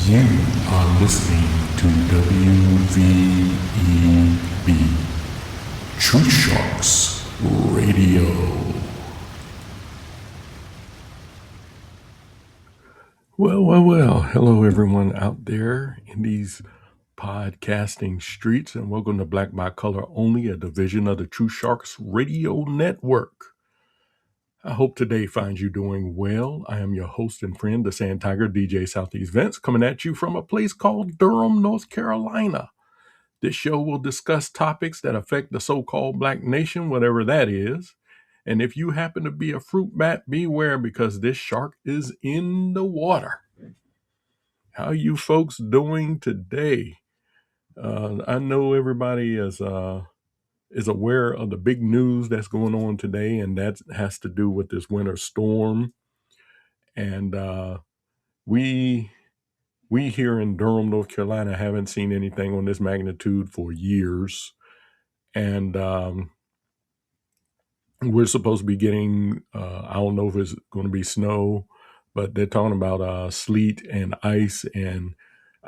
You are listening to WVEB Truthsharks Radio. Well. Hello, everyone out there in these podcasting streets, and welcome to Black by Color Only, a division of the Truthsharks Radio Network. I hope today finds you doing well. I am your host and friend, the Sand Tiger, DJ Southeast Vince, coming at you from a place called Durham, North Carolina. This show will discuss topics that affect the so-called black nation, whatever that is. And if you happen to be a fruit bat, beware, because this shark is in the water. How you folks doing today? I know everybody is aware of the big news that's going on today, and that has to do with this winter storm. And we here in Durham, North Carolina, haven't seen anything on this magnitude for years. And we're supposed to be getting, I don't know if it's going to be snow, but they're talking about sleet and ice. And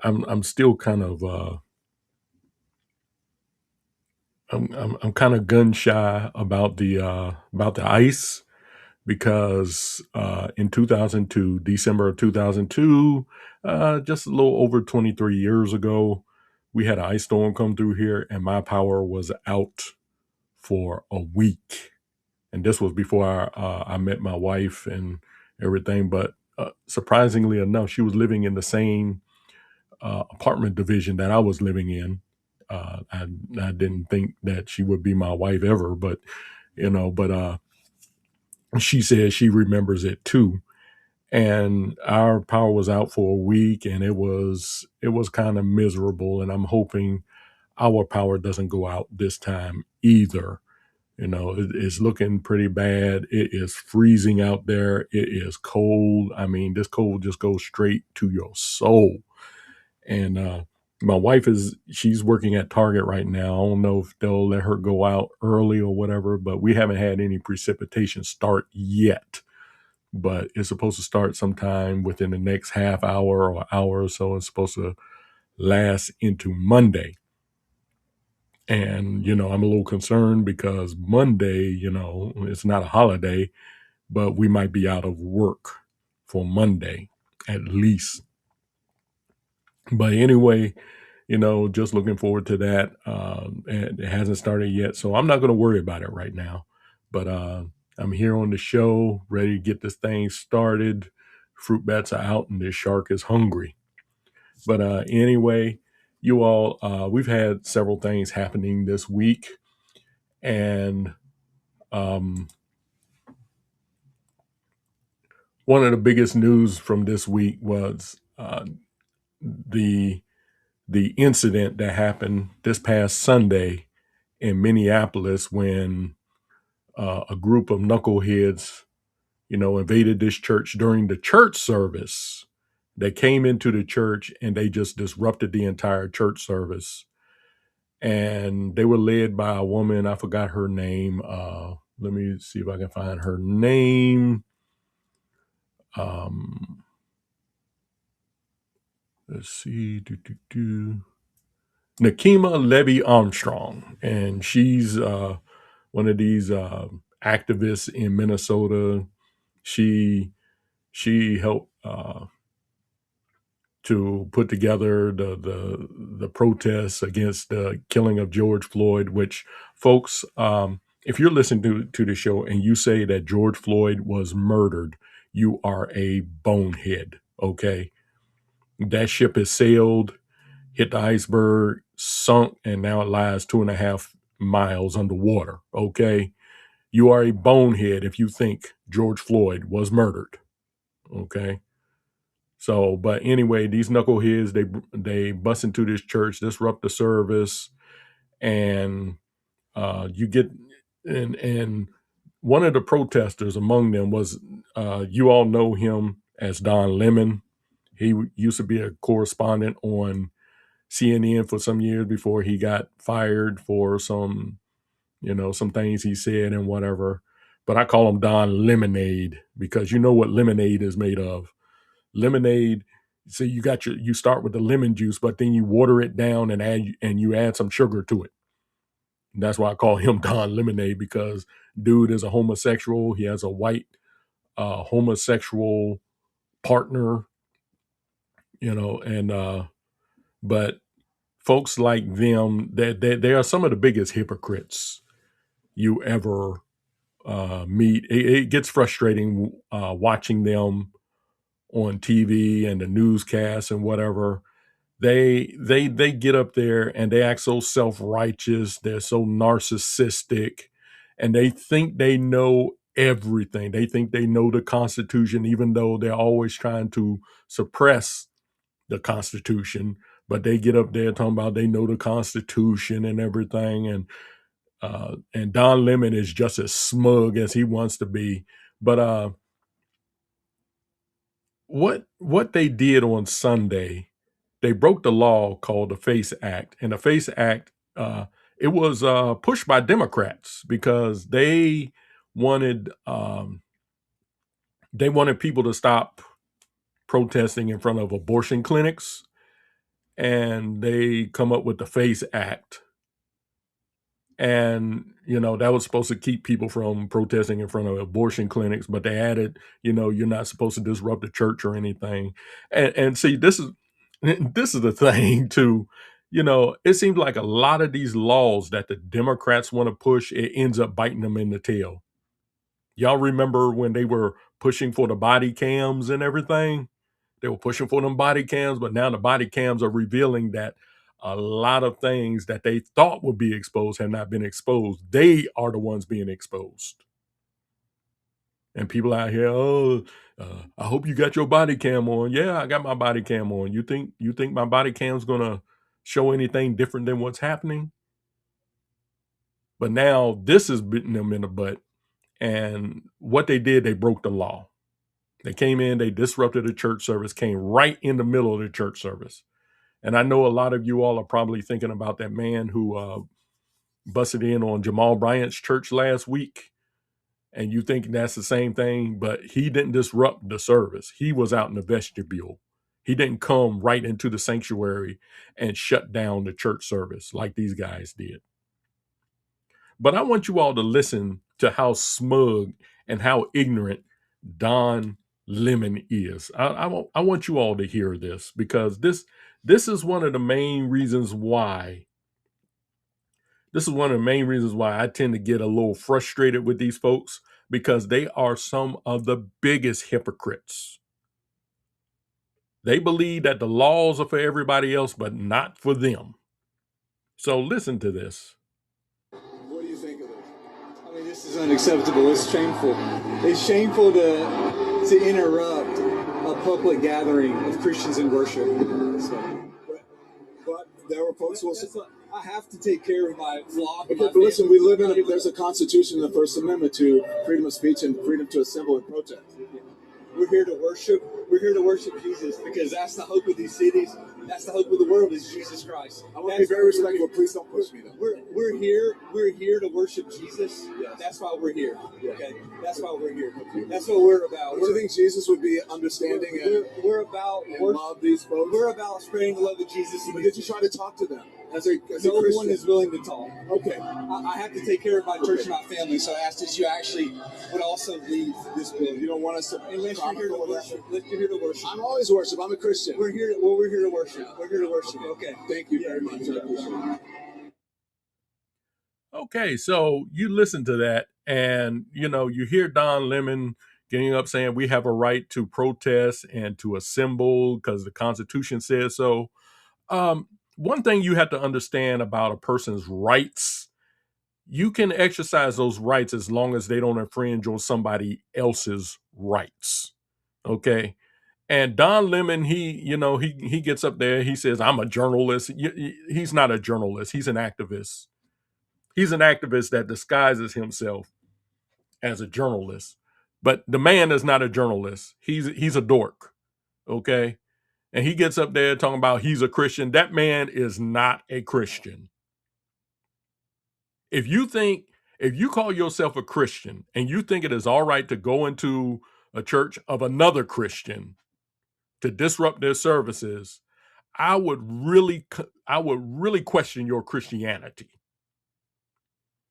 I'm still kind of, I'm kind of gun shy about the ice, because in 2002, December of 2002, just a little over 23 years ago, we had an ice storm come through here, and my power was out for a week. And this was before I met my wife and everything. But surprisingly enough, she was living in the same apartment division that I was living in. I didn't think that she would be my wife ever, but she said she remembers it too. And our power was out for a week, and it was kind of miserable. And I'm hoping our power doesn't go out this time either. It's looking pretty bad. It is freezing out there. It is cold. I mean, this cold just goes straight to your soul. And my wife she's working at Target right now. I don't know if they'll let her go out early or whatever, but we haven't had any precipitation start yet. But it's supposed to start sometime within the next half hour or hour or so. It's supposed to last into Monday. And, I'm a little concerned because Monday, it's not a holiday, but we might be out of work for Monday at least. But anyway, just looking forward to that. And it hasn't started yet, so I'm not going to worry about it right now. But I'm here on the show, ready to get this thing started. Fruit bats are out and this shark is hungry. But anyway, you all, we've had several things happening this week. And one of the biggest news from this week was the incident that happened this past Sunday in Minneapolis when a group of knuckleheads, invaded this church during the church service. They came into the church and they just disrupted the entire church service. And they were led by a woman. I forgot her name. Let me see if I can find her name. Let's see. Nakima Levy Armstrong. And she's one of these activists in Minnesota. She helped to put together the protests against the killing of George Floyd, which, folks, if you're listening to the show and you say that George Floyd was murdered, you are a bonehead, okay? That ship has sailed, hit the iceberg, sunk, and now it lies 2.5 miles underwater, okay? You are a bonehead if you think George Floyd was murdered, okay? So, but anyway, these knuckleheads, they bust into this church, disrupt the service, and and one of the protesters among them was, you all know him as Don Lemon. He used to be a correspondent on CNN for some years before he got fired for some things he said and whatever. But I call him Don Lemonade because you know what lemonade is made of. Lemonade So you start with the lemon juice, but then you water it down and you add some sugar to it. And that's why I call him Don Lemonade, because dude is a homosexual. He has a white homosexual partner, and but folks like them, they are some of the biggest hypocrites you ever meet. It gets frustrating watching them on TV and the newscasts and whatever. They get up there and they act so self-righteous, they're so narcissistic, and they think they know everything. They think they know the Constitution, even though they're always trying to suppress the Constitution. But they get up there talking about they know the Constitution and everything, and Don Lemon is just as smug as he wants to be. But what they did on Sunday, they broke the law called the FACE Act, and the FACE Act, it was pushed by Democrats because wanted um, they wanted people to stop protesting in front of abortion clinics, and they come up with the FACE Act. And that was supposed to keep people from protesting in front of abortion clinics, but they added, you're not supposed to disrupt the church or anything. And see, this is the thing too. It seems like a lot of these laws that the Democrats want to push, it ends up biting them in the tail. Y'all remember when they were pushing for the body cams and everything? They were pushing for them body cams, but now the body cams are revealing that a lot of things that they thought would be exposed have not been exposed. They are the ones being exposed. And people out here, I hope you got your body cam on. Yeah, I got my body cam on. You think my body cam's gonna show anything different than what's happening? But now this is bitten them in the butt. And what they did, they broke the law. They came in, they disrupted the church service, came right in the middle of the church service. And I know a lot of you all are probably thinking about that man who busted in on Jamal Bryant's church last week. And you think that's the same thing, but he didn't disrupt the service. He was out in the vestibule. He didn't come right into the sanctuary and shut down the church service like these guys did. But I want you all to listen to how smug and how ignorant Don Lemon is. I want you all to hear this, because this is one of the main reasons why. This is one of the main reasons why I tend to get a little frustrated with these folks, because they are some of the biggest hypocrites. They believe that the laws are for everybody else, but not for them. So listen to this. What do you think of this? I mean, this is unacceptable. It's shameful. It's shameful to interrupt a public gathering of Christians in worship. But there were folks who will. I have to take care of my flock. Okay, but listen, we live in there's a constitution in the First Amendment to freedom of speech and freedom to assemble and protest. We're here to worship. We're here to worship Jesus, because that's the hope of these cities. That's the hope of the world, is Jesus Christ. I want to be very respectful. Please don't push me, though. We're here to worship Jesus. Yes. That's why we're here. Yes. Okay, that's why we're here. That's what we're about. Do you think Jesus would be understanding we're about and love these folks? We're about spreading the love of Jesus. But did you try to talk to them as a no Christian? one is willing to talk. Okay. I have to take care of my church and my family, so I asked that you actually would also leave this building. You don't want us to. Unless you're here to worship. Unless you're here to worship. I'm always worship. I'm a Christian. We're here to worship. We're here to worship. Okay. Thank you very much. I appreciate it. Okay, so you listen to that, and you hear Don Lemon getting up saying we have a right to protest and to assemble because the Constitution says so. One thing you have to understand about a person's rights: you can exercise those rights as long as they don't infringe on somebody else's rights. Okay. And Don Lemon, he gets up there, he says, I'm a journalist. He's not a journalist, he's an activist. He's an activist that disguises himself as a journalist. But the man is not a journalist. He's a dork. Okay. And he gets up there talking about he's a Christian. That man is not a Christian. If you call yourself a Christian and you think it is all right to go into a church of another Christian, to disrupt their services, I would really question your Christianity.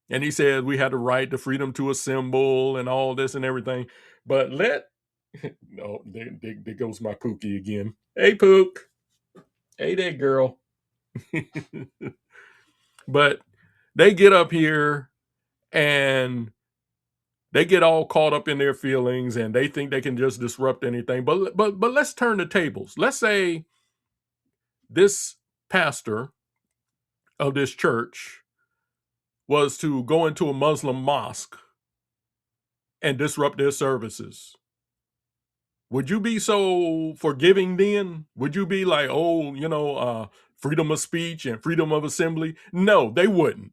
And he says we had the right, the freedom to assemble, and all this and everything. But no, there goes my Pookie again. Hey, Pook. Hey there, girl. But they get up here and they get all caught up in their feelings and they think they can just disrupt anything. But let's turn the tables. Let's say this pastor of this church was to go into a Muslim mosque and disrupt their services. Would you be so forgiving then? Would you be like, oh, freedom of speech and freedom of assembly? No, they wouldn't.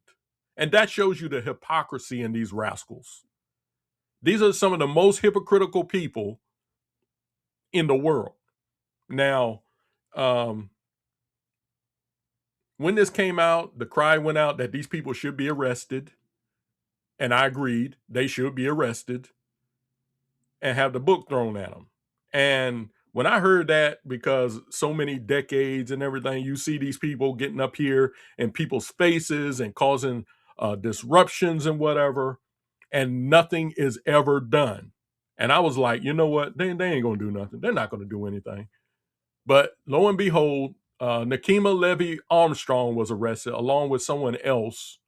And that shows you the hypocrisy in these rascals. These are some of the most hypocritical people in the world. Now, when this came out, the cry went out that these people should be arrested. And I agreed, they should be arrested and have the book thrown at them. And when I heard that, because so many decades and everything, you see these people getting up here in people's faces and causing disruptions and whatever, and nothing is ever done. And I was like, you know what? They ain't going to do nothing. They're not going to do anything. But lo and behold, Nakima Levy Armstrong was arrested along with someone else.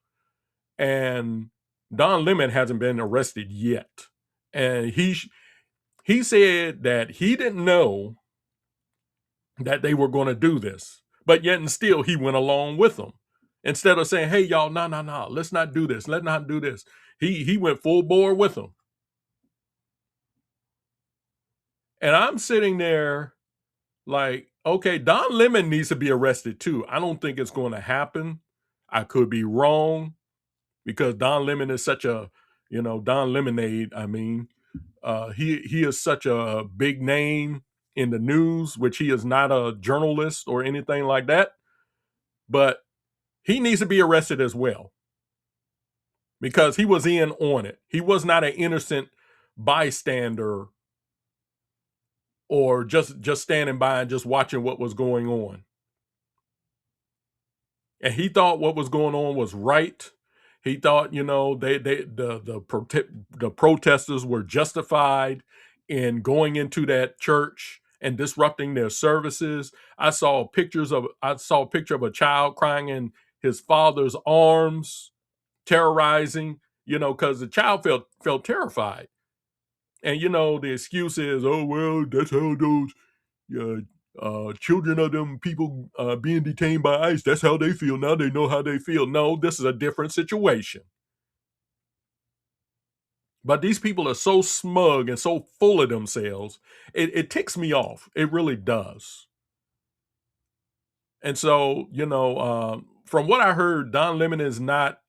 And Don Lemon hasn't been arrested yet. And he said that he didn't know that they were going to do this, but yet and still he went along with them. Instead of saying, hey, y'all, no, let's not do this. Let's not do this. He went full bore with them. And I'm sitting there like, okay, Don Lemon needs to be arrested too. I don't think it's going to happen. I could be wrong because Don Lemon is such a, Don Lemonade. I mean, he is such a big name in the news, which he is not a journalist or anything like that. But he needs to be arrested as well because he was in on it. He was not an innocent bystander or just standing by and just watching what was going on. And he thought what was going on was right. He thought, the protesters were justified in going into that church and disrupting their services. I saw a picture of a child crying in his father's arms, terrorizing, because the child felt terrified. And the excuse is, oh well, that's how those children of them people being detained by ICE, that's how they feel. Now they know how they feel. No, this is a different situation. But these people are so smug and so full of themselves, it ticks me off. It really does. And so, from what I heard, Don Lemon is not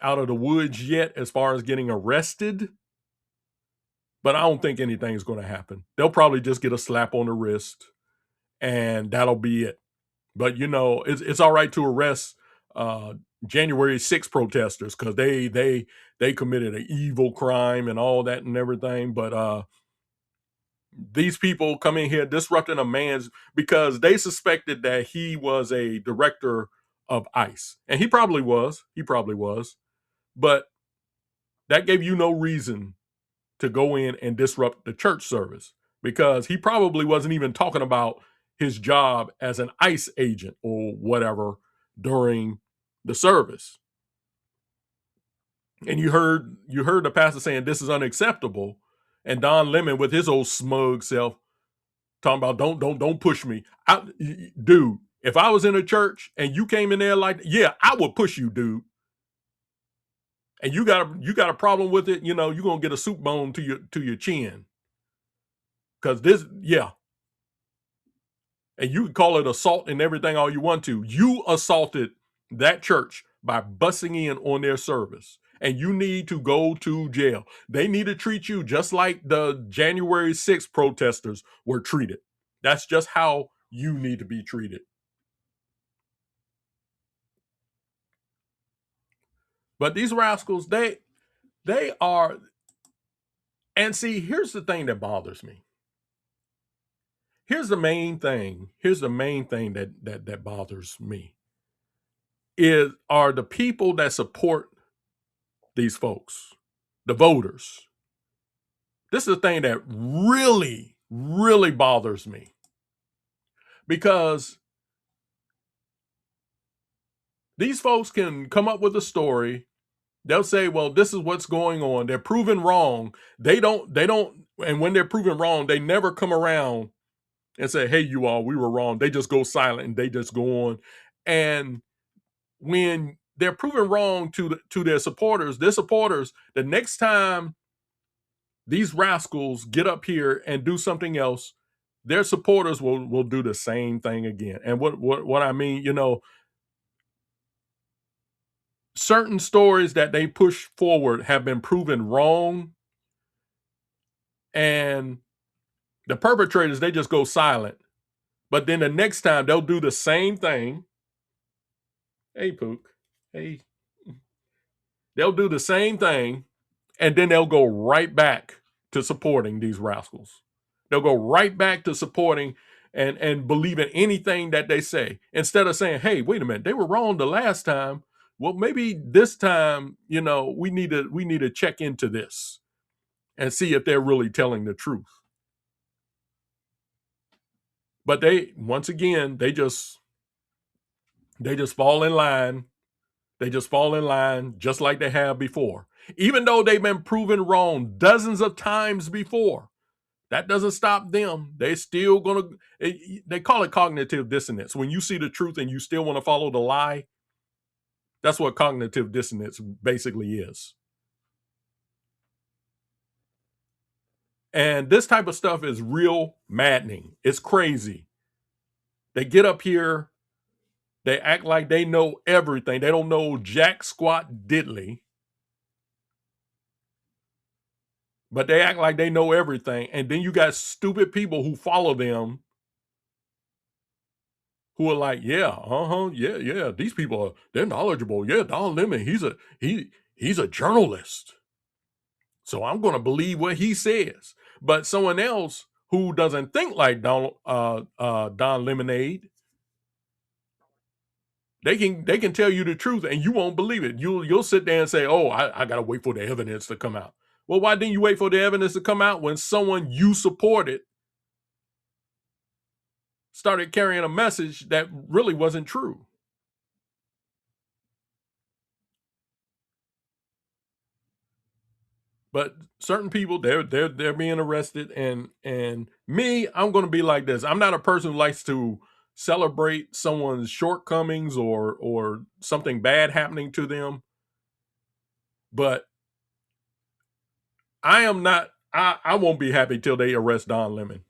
out of the woods yet as far as getting arrested. But I don't think anything's going to happen. They'll probably just get a slap on the wrist and that'll be it. But it's all right to arrest January 6th protesters because they committed an evil crime and all that and everything. But these people come in here disrupting a man's because they suspected that he was a director of ICE, and he probably was. But that gave you no reason to go in and disrupt the church service because he probably wasn't even talking about his job as an ICE agent or whatever during the service. And you heard the pastor saying this is unacceptable, and Don Lemon with his old smug self talking about don't push me. Dude, if I was in a church and you came in there like, yeah, I would push you, dude. And you got a problem with it, you're gonna get a soup bone to your chin. Cause this, yeah. And you can call it assault and everything all you want to. You assaulted that church by busting in on their service. And you need to go to jail. They need to treat you just like the January 6th protesters were treated. That's just how you need to be treated. But these rascals, they are. And see, here's the thing that bothers me. Here's the main thing. Here's the main thing that bothers me are the people that support these folks, the voters. This is the thing that really, really bothers me, because these folks can come up with a story. They'll say, well, this is what's going on. They're proven wrong. They don't, and when they're proven wrong, they never come around and say, hey, you all, we were wrong. They just go silent and they just go on. And when they're proven wrong to their supporters, the next time these rascals get up here and do something else, their supporters will do the same thing again. And what I mean, certain stories that they push forward have been proven wrong, and the perpetrators, they just go silent. But then the next time they'll do the same thing. Hey, Pook. Hey. They'll do the same thing, and then they'll go right back to supporting these rascals. They'll go right back to supporting and believing anything that they say, instead of saying, hey, wait a minute, they were wrong the last time. Well, maybe this time, we need to check into this and see if they're really telling the truth. But once again, they just fall in line. They just fall in line just like they have before. Even though they've been proven wrong dozens of times before, that doesn't stop them. They're still going to, they call it cognitive dissonance. When you see the truth and you still want to follow the lie, that's what cognitive dissonance basically is. And this type of stuff is real maddening. It's crazy. They get up here, they act like they know everything. They don't know jack squat diddly, but they act like they know everything. And then you got stupid people who follow them, who are like, yeah, these people they're knowledgeable. Yeah, Don Lemon, he's a journalist, so I'm going to believe what he says. But someone else who doesn't think like Don Lemonade, they can tell you the truth and you won't believe it. You'll sit there and say, oh, I gotta wait for the evidence to come out. Well, why didn't you wait for the evidence to come out when someone you supported started carrying a message that really wasn't true? But certain people, they're being arrested, and me, I'm going to be like this. I'm not a person who likes to celebrate someone's shortcomings or something bad happening to them. But I am not. I won't be happy till they arrest Don Lemon.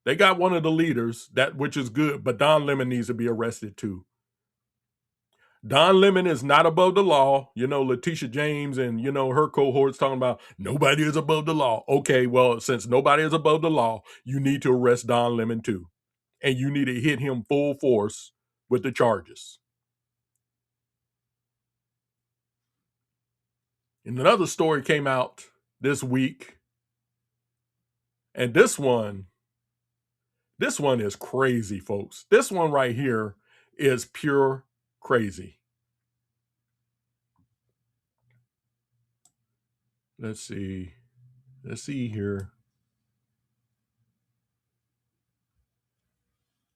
They got one of the leaders, which is good, but Don Lemon needs to be arrested too. Don Lemon is not above the law. Letitia James and, her cohorts talking about nobody is above the law. Okay, well, since nobody is above the law, you need to arrest Don Lemon too. And you need to hit him full force with the charges. And another story came out this week. And this one is crazy, folks. This one right here is pure crazy. Let's see here.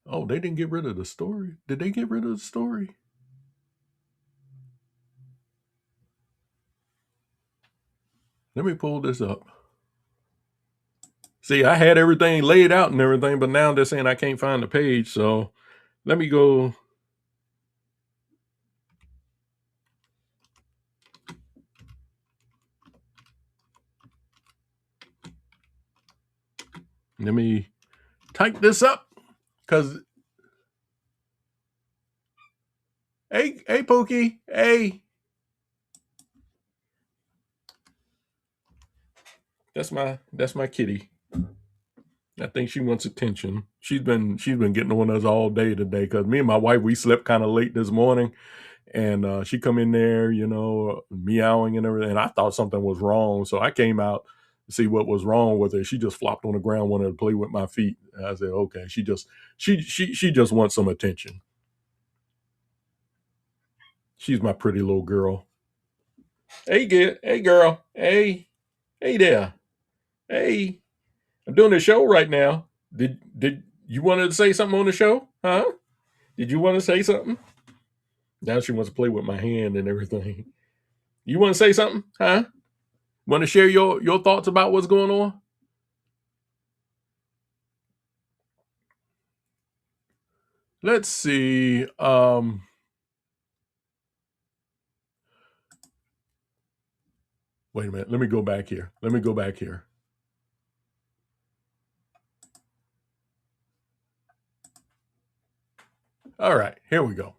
Oh, they didn't get rid of the story. Did they get rid of the story? Let me pull this up. See, I had everything laid out and everything, but now they're saying I can't find the page. So let me go. Let me type this up, because hey Pookie, hey, that's my kitty. I think she wants attention. She's been getting on us all day today, because me and my wife, we slept kind of late this morning, and she come in there, meowing and everything. And I thought something was wrong, so I came out see what was wrong with her. She just flopped on the ground, wanted to play with my feet. And I said, okay, she just wants some attention. She's my pretty little girl. Hey girl, hey there, hey. I'm doing a show right now. Did you want to say something on the show? Huh? Did you want to say something? Now she wants to play with my hand and everything. You want to say something? Huh? Want to share your thoughts about what's going on? Let's see. Wait a minute. Let me go back here. All right. Here we go.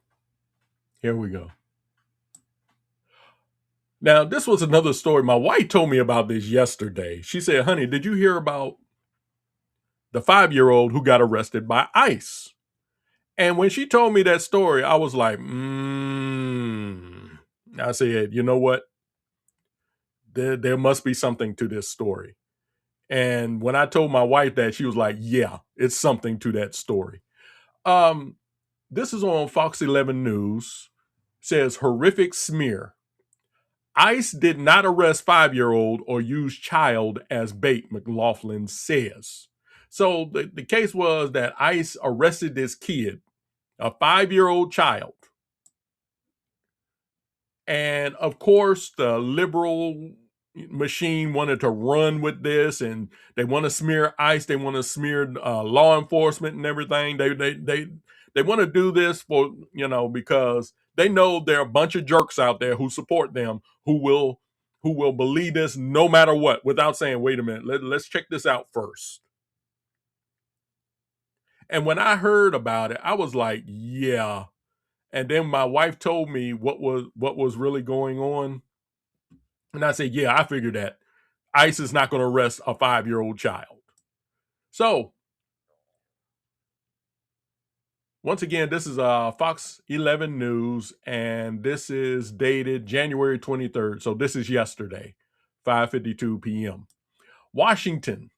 Now, this was another story. My wife told me about this yesterday. She said, honey, did you hear about the 5-year-old who got arrested by ICE? And when she told me that story, I was like, I said, you know what? There must be something to this story. And when I told my wife that, she was like, yeah, it's something to that story. This is on Fox 11 News. Says horrific smear. ICE did not arrest 5-year-old or use child as bait, McLaughlin says. So the case was that ICE arrested this kid, a 5-year-old child. And of course, the liberal machine wanted to run with this, and they want to smear ICE. They want to smear law enforcement and everything. They want to do this for, because they know there are a bunch of jerks out there who support them, who will believe this no matter what, without saying, wait a minute, let's check this out first. And when I heard about it, I was like, yeah. And then my wife told me what was really going on. And I said, yeah, I figured that ICE is not going to arrest a 5-year-old child. So, once again, this is Fox 11 News, and this is dated January 23rd. So this is yesterday, 5:52 p.m. Washington.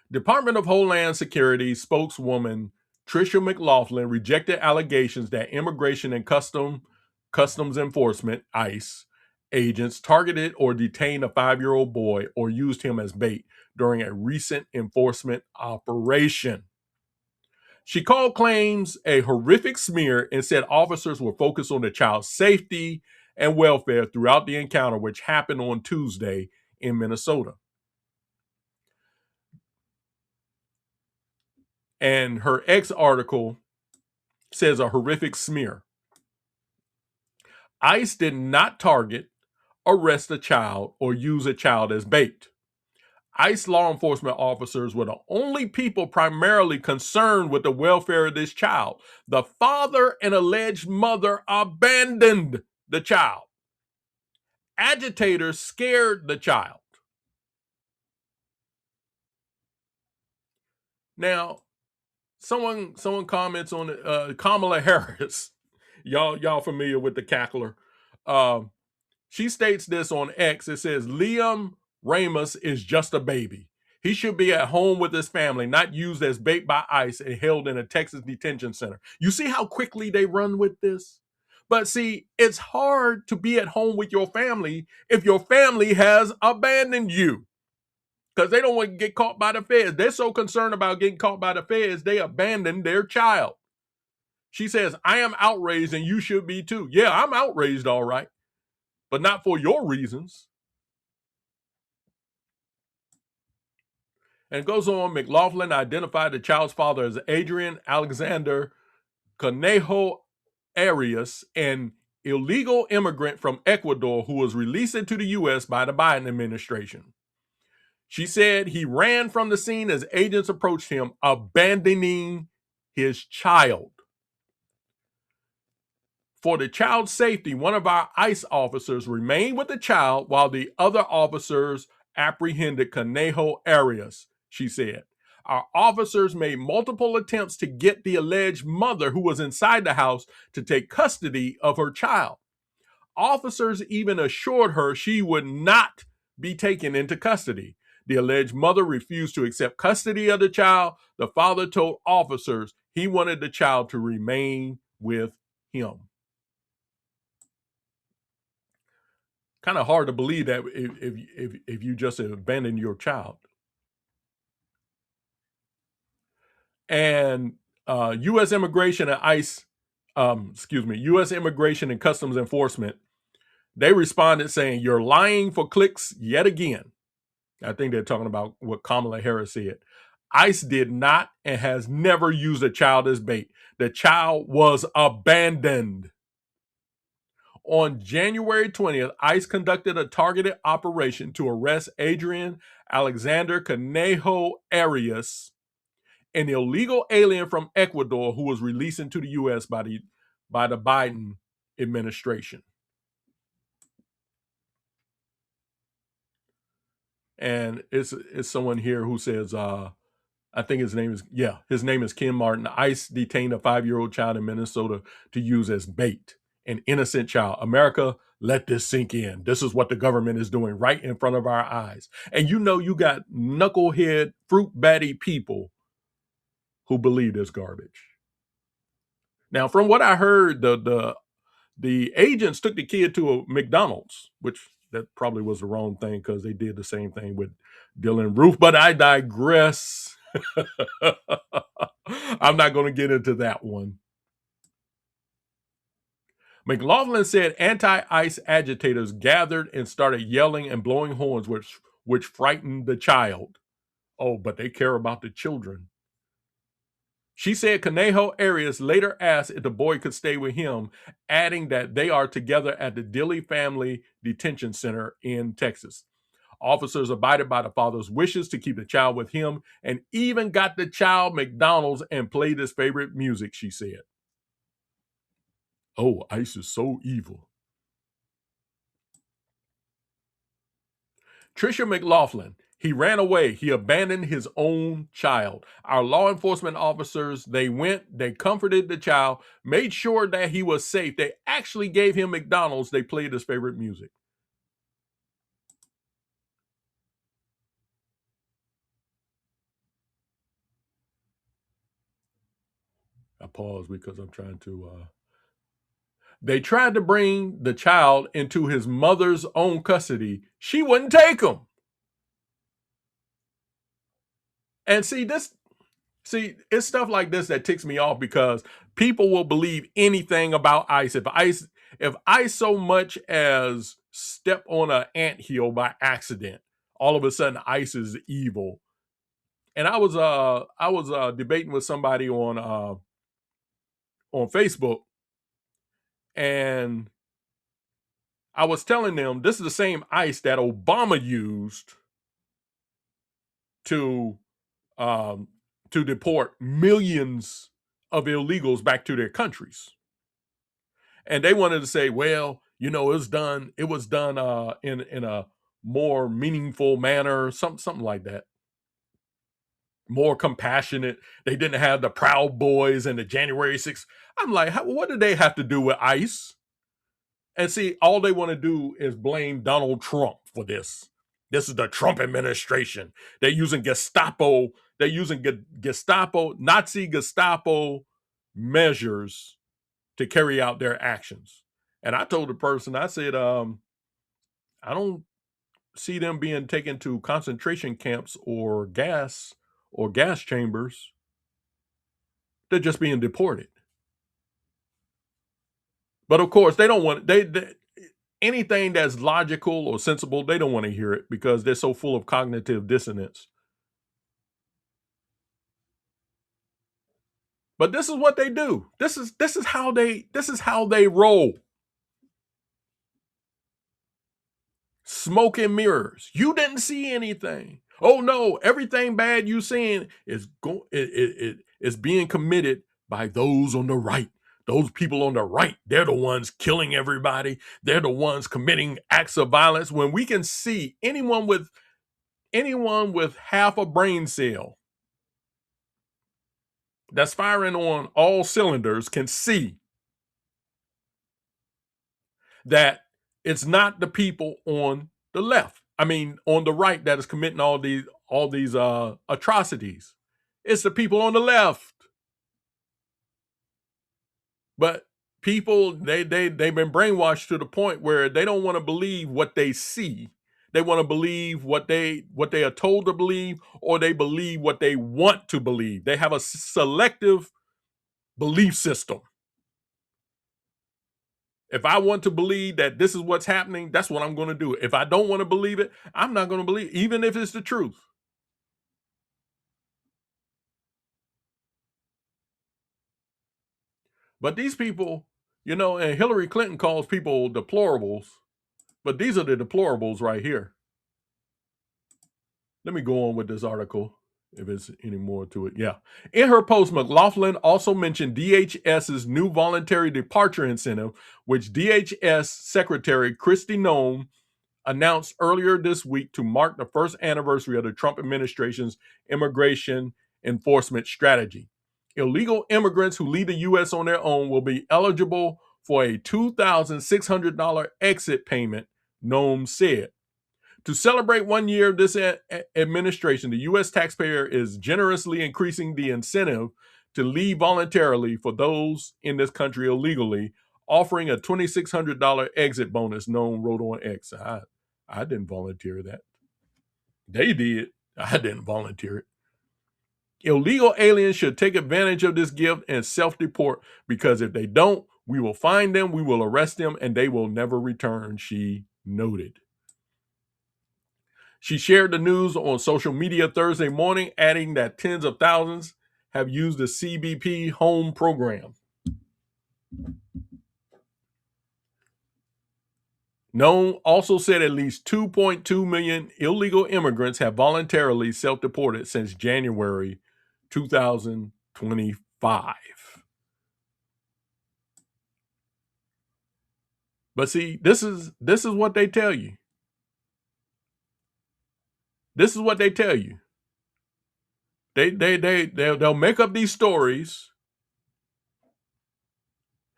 Department of Homeland Security spokeswoman Tricia McLaughlin rejected allegations that Immigration and Customs Enforcement, ICE, agents targeted or detained a 5-year-old boy or used him as bait during a recent enforcement operation. She called claims a horrific smear and said officers were focused on the child's safety and welfare throughout the encounter, which happened on Tuesday in Minnesota. And her X article says a horrific smear. ICE did not target, arrest a child, or use a child as bait. ICE law enforcement officers were the only people primarily concerned with the welfare of this child. The father and alleged mother abandoned the child. Agitators scared the child. Now, someone comments on Kamala Harris. Y'all familiar with the cackler? She states this on X. It says Liam Ramos is just a baby. He should be at home with his family, not used as bait by ICE and held in a Texas detention center. You see how quickly they run with this? But see, it's hard to be at home with your family if your family has abandoned you, because they don't want to get caught by the feds. They're so concerned about getting caught by the feds, they abandoned their child. She says, I am outraged and you should be too. Yeah, I'm outraged, all right, but not for your reasons. And it goes on, McLaughlin identified the child's father as Adrian Alexander Conejo Arias, an illegal immigrant from Ecuador who was released into the U.S. by the Biden administration. She said he ran from the scene as agents approached him, abandoning his child. For the child's safety, one of our ICE officers remained with the child while the other officers apprehended Conejo Arias, she said. Our officers made multiple attempts to get the alleged mother, who was inside the house, to take custody of her child. Officers even assured her she would not be taken into custody. The alleged mother refused to accept custody of the child. The father told officers he wanted the child to remain with him. Kind of hard to believe that if you just abandon your child. And U.S. Immigration and ICE, U.S. Immigration and Customs Enforcement, they responded saying, "You're lying for clicks yet again." I think they're talking about what Kamala Harris said. ICE did not and has never used a child as bait. The child was abandoned. On January 20th, ICE conducted a targeted operation to arrest Adrian Alexander Conejo Arias, an illegal alien from Ecuador who was released into the U.S. by the Biden administration. And it's someone here who says, I think his name is Ken Martin. ICE detained a 5-year-old child in Minnesota to use as bait, an innocent child. America, let this sink in. This is what the government is doing right in front of our eyes. And you know, you got knucklehead, fruit batty people who believe this garbage. Now, from what I heard, the agents took the kid to a McDonald's, which that probably was the wrong thing because they did the same thing with Dylan Roof. But I digress. I'm not going to get into that one. McLaughlin said anti-ICE agitators gathered and started yelling and blowing horns, which frightened the child. Oh, but they care about the children. She said Conejo Arias later asked if the boy could stay with him, adding that they are together at the Dilley Family Detention Center in Texas. Officers abided by the father's wishes to keep the child with him and even got the child McDonald's and played his favorite music, she said. Oh, ICE is so evil. Tricia McLaughlin, he ran away. He abandoned his own child. Our law enforcement officers, they went, they comforted the child, made sure that he was safe. They actually gave him McDonald's. They played his favorite music. I pause because I'm trying to... They tried to bring the child into his mother's own custody. She wouldn't take him. And it's stuff like this that ticks me off because people will believe anything about ICE. If ICE so much as step on an anthill by accident, all of a sudden ICE is evil. And I was debating with somebody on Facebook, and I was telling them this is the same ICE that Obama used to deport millions of illegals back to their countries. And they wanted to say, well, you know, it was done in a more meaningful manner, something like that. More compassionate. They didn't have the Proud Boys and the January 6th. I'm like, what do they have to do with ICE? And see, all they want to do is blame Donald Trump for this. This is the Trump administration. They're using Gestapo. They're using Nazi Gestapo measures to carry out their actions. And I told the person, I said, I don't see them being taken to concentration camps or gas chambers. They're just being deported. But of course, they don't want anything that's logical or sensible. They don't want to hear it because they're so full of cognitive dissonance. But this is what they do. This is how they roll. Smoke and mirrors. You didn't see anything. Oh no, everything bad you seeing is being committed by those on the right. Those people on the right, they're the ones killing everybody. They're the ones committing acts of violence. When we can see anyone with half a brain cell that's firing on all cylinders can see that it's not the people on the left. I mean, on the right that is committing all these atrocities. It's the people on the left. But people they've been brainwashed to the point where they don't want to believe what they see. They want to believe what they are told to believe, or they believe what they want to believe. They have a selective belief system. If I want to believe that this is what's happening, that's what I'm going to do. If I don't want to believe it, I'm not going to believe it, even if it's the truth. But these people, and Hillary Clinton calls people deplorables, but these are the deplorables right here. Let me go on with this article if it's any more to it. Yeah. In her post, McLaughlin also mentioned DHS's new voluntary departure incentive, which DHS Secretary Kristi Noem announced earlier this week to mark the first anniversary of the Trump administration's immigration enforcement strategy. Illegal immigrants who leave the U.S. on their own will be eligible for a $2,600 exit payment, Noem said. To celebrate 1 year of this administration, the U.S. taxpayer is generously increasing the incentive to leave voluntarily for those in this country illegally, offering a $2,600 exit bonus, Noem wrote on X. I didn't volunteer that. They did. I didn't volunteer it. Illegal aliens should take advantage of this gift and self-deport, because if they don't, we will find them, we will arrest them, and they will never return, she noted. She shared the news on social media Thursday morning, adding that tens of thousands have used the CBP home program. Noem also said at least 2.2 million illegal immigrants have voluntarily self-deported since January 2025. But see, this is what they tell you. This is what they tell you. They'll make up these stories,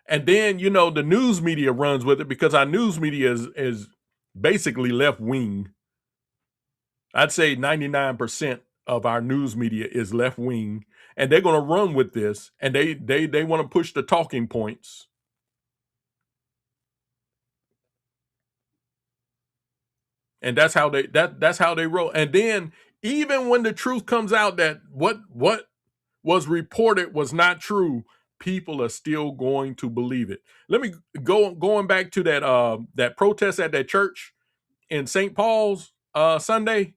and then the news media runs with it, because our news media is basically left wing. I'd say 99% of our news media is left wing, and they're going to run with this, and they want to push the talking points. And that's how they roll. And then even when the truth comes out that what was reported was not true, people are still going to believe it. Let me going back to that protest at that church in St. Paul's Sunday.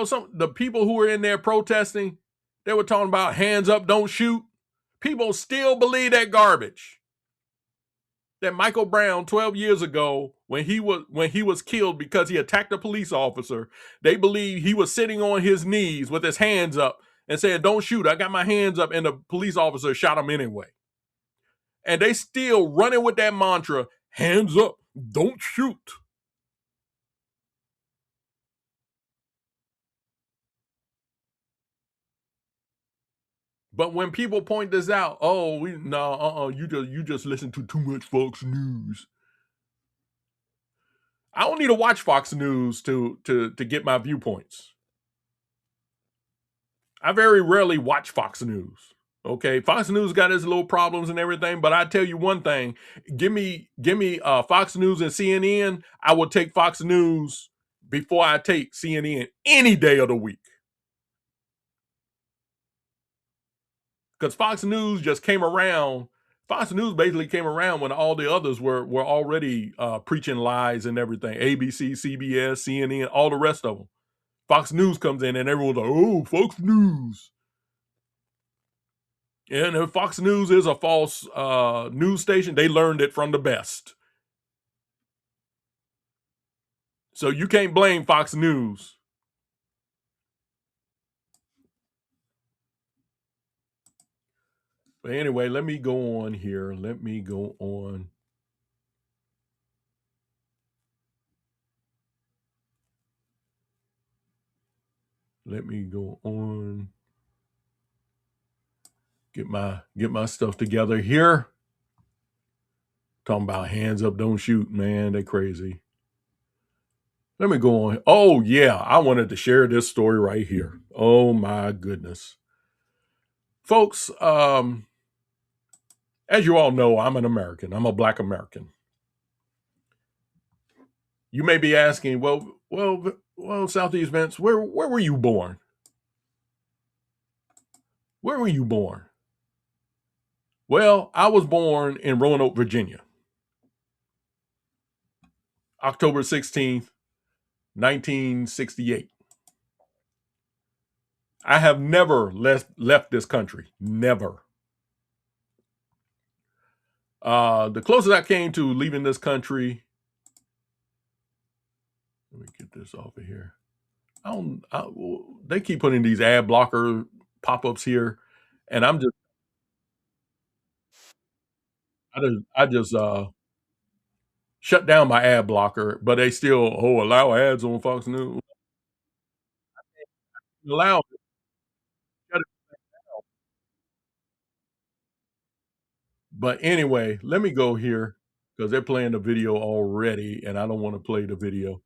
Some the people who were in there protesting, they were talking about hands up, don't shoot. People still believe that garbage. That Michael Brown 12 years ago, when he was killed because he attacked a police officer, they believe he was sitting on his knees with his hands up and saying, "Don't shoot, I got my hands up," and the police officer shot him anyway. And they still running with that mantra, hands up, don't shoot. But when people point this out, you just listen to too much Fox News. I don't need to watch Fox News to get my viewpoints. I very rarely watch Fox News. Okay, Fox News got its little problems and everything, but I tell you one thing: give me Fox News and CNN. I will take Fox News before I take CNN any day of the week, because Fox News just came around. Fox News basically came around when all the others were already preaching lies and everything. ABC, CBS, CNN, all the rest of them. Fox News comes in and everyone's like, "Oh, Fox News." And if Fox News is a false news station, they learned it from the best. So you can't blame Fox News. But anyway, let me go on here. Let me go on. Let me go on. Get my stuff together here. Talking about hands up, don't shoot, man. They crazy. Let me go on. Oh yeah, I wanted to share this story right here. Oh my goodness. Folks, as you all know, I'm an American. I'm a black American. You may be asking, well, Southeast Vince, where were you born? Where were you born? Well, I was born in Roanoke, Virginia, October 16th, 1968. I have never left this country. Never. The closest I came to leaving this country, let me get this off of here. I don't. They keep putting these ad blocker pop ups here, and I just shut down my ad blocker, but they still allow ads on Fox News. Allow it, shut it down. But anyway, let me go here because they're playing the video already, and I don't want to play the video.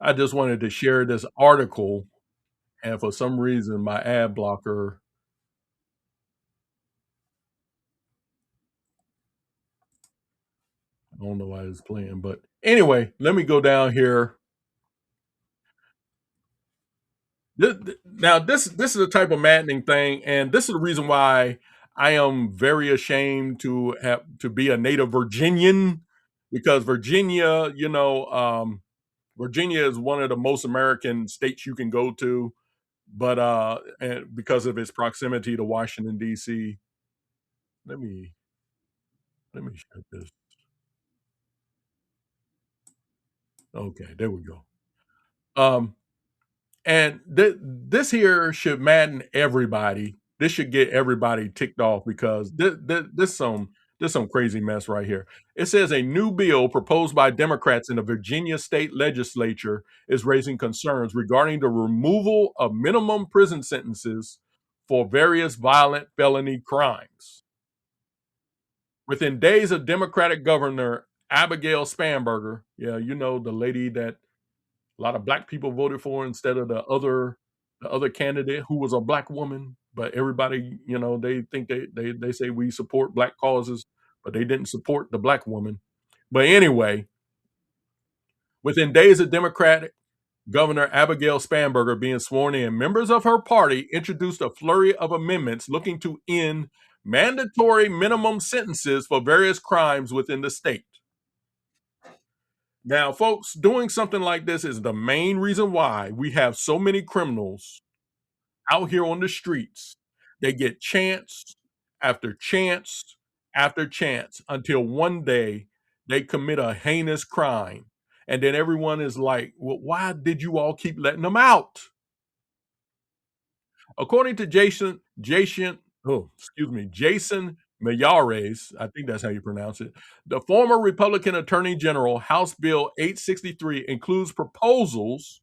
I just wanted to share this article, and for some reason, my ad blocker. I don't know why it's playing, but anyway, let me go down here. Now this is the type of maddening thing, and this is the reason why I am very ashamed to have to be a native Virginian, because Virginia, Virginia is one of the most American states you can go to, but and because of its proximity to Washington D.C. Let me let me shut this. Okay, there we go. Um, And this here should madden everybody. This should get everybody ticked off because this some crazy mess right here. It says a new bill proposed by Democrats in the Virginia state legislature is raising concerns regarding the removal of minimum prison sentences for various violent felony crimes. Within days of Democratic Governor Abigail Spanberger, yeah, the lady that a lot of black people voted for instead of the other candidate who was a black woman. But everybody, they think they say we support black causes, but they didn't support the black woman. But anyway, within days of Democratic Governor Abigail Spanberger being sworn in, members of her party introduced a flurry of amendments looking to end mandatory minimum sentences for various crimes within the state. Now, folks, doing something like this is the main reason why we have so many criminals out here on the streets. They get chance after chance after chance until one day they commit a heinous crime. And then everyone is like, well, why did you all keep letting them out? According to Jason Miyares, I think that's how you pronounce it. The former Republican Attorney General, House Bill 863 includes proposals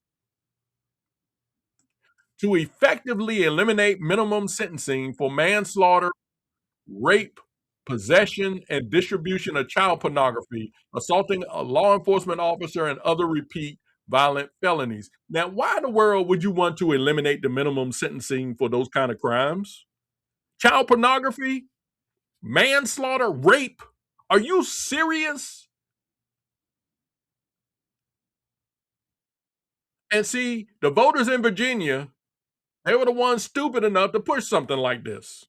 to effectively eliminate minimum sentencing for manslaughter, rape, possession, and distribution of child pornography, assaulting a law enforcement officer, and other repeat violent felonies. Now, why in the world would you want to eliminate the minimum sentencing for those kind of crimes? Child pornography, manslaughter, rape. Are you serious? And see, the voters in Virginia, they were the ones stupid enough to push something like this.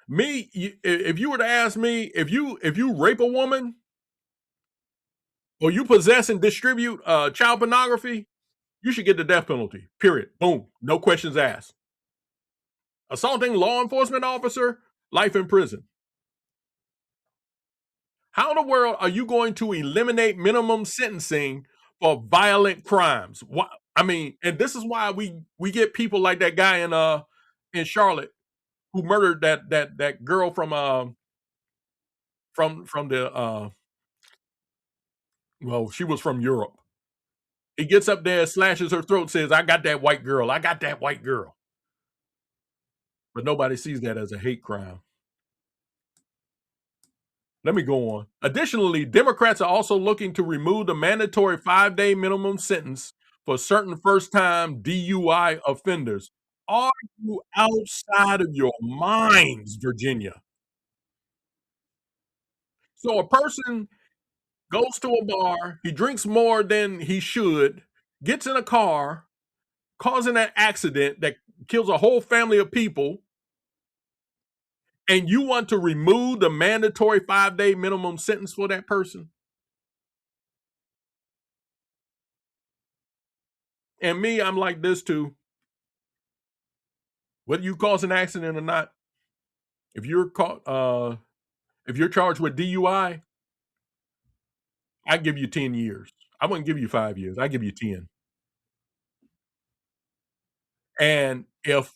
Me, if you were to ask me, if you rape a woman or you possess and distribute child pornography, you should get the death penalty. Period. Boom. No questions asked. Assaulting law enforcement officer, life in prison. How in the world are you going to eliminate minimum sentencing for violent crimes? Why, I mean, and this is why we get people like that guy in Charlotte who murdered that girl from the well, she was from Europe. He gets up there, slashes her throat, says, "I got that white girl. I got that white girl." But nobody sees that as a hate crime. Let me go on. Additionally, Democrats are also looking to remove the mandatory 5-day minimum sentence for certain first time DUI offenders. Are you outside of your minds, Virginia? So a person goes to a bar, he drinks more than he should, gets in a car, causing an accident that kills a whole family of people, and you want to remove the mandatory 5-day minimum sentence for that person? And me, I'm like this too. Whether you cause an accident or not, if you're caught, if you're charged with DUI, I give you 10 years. I wouldn't give you 5 years. I give you 10. And if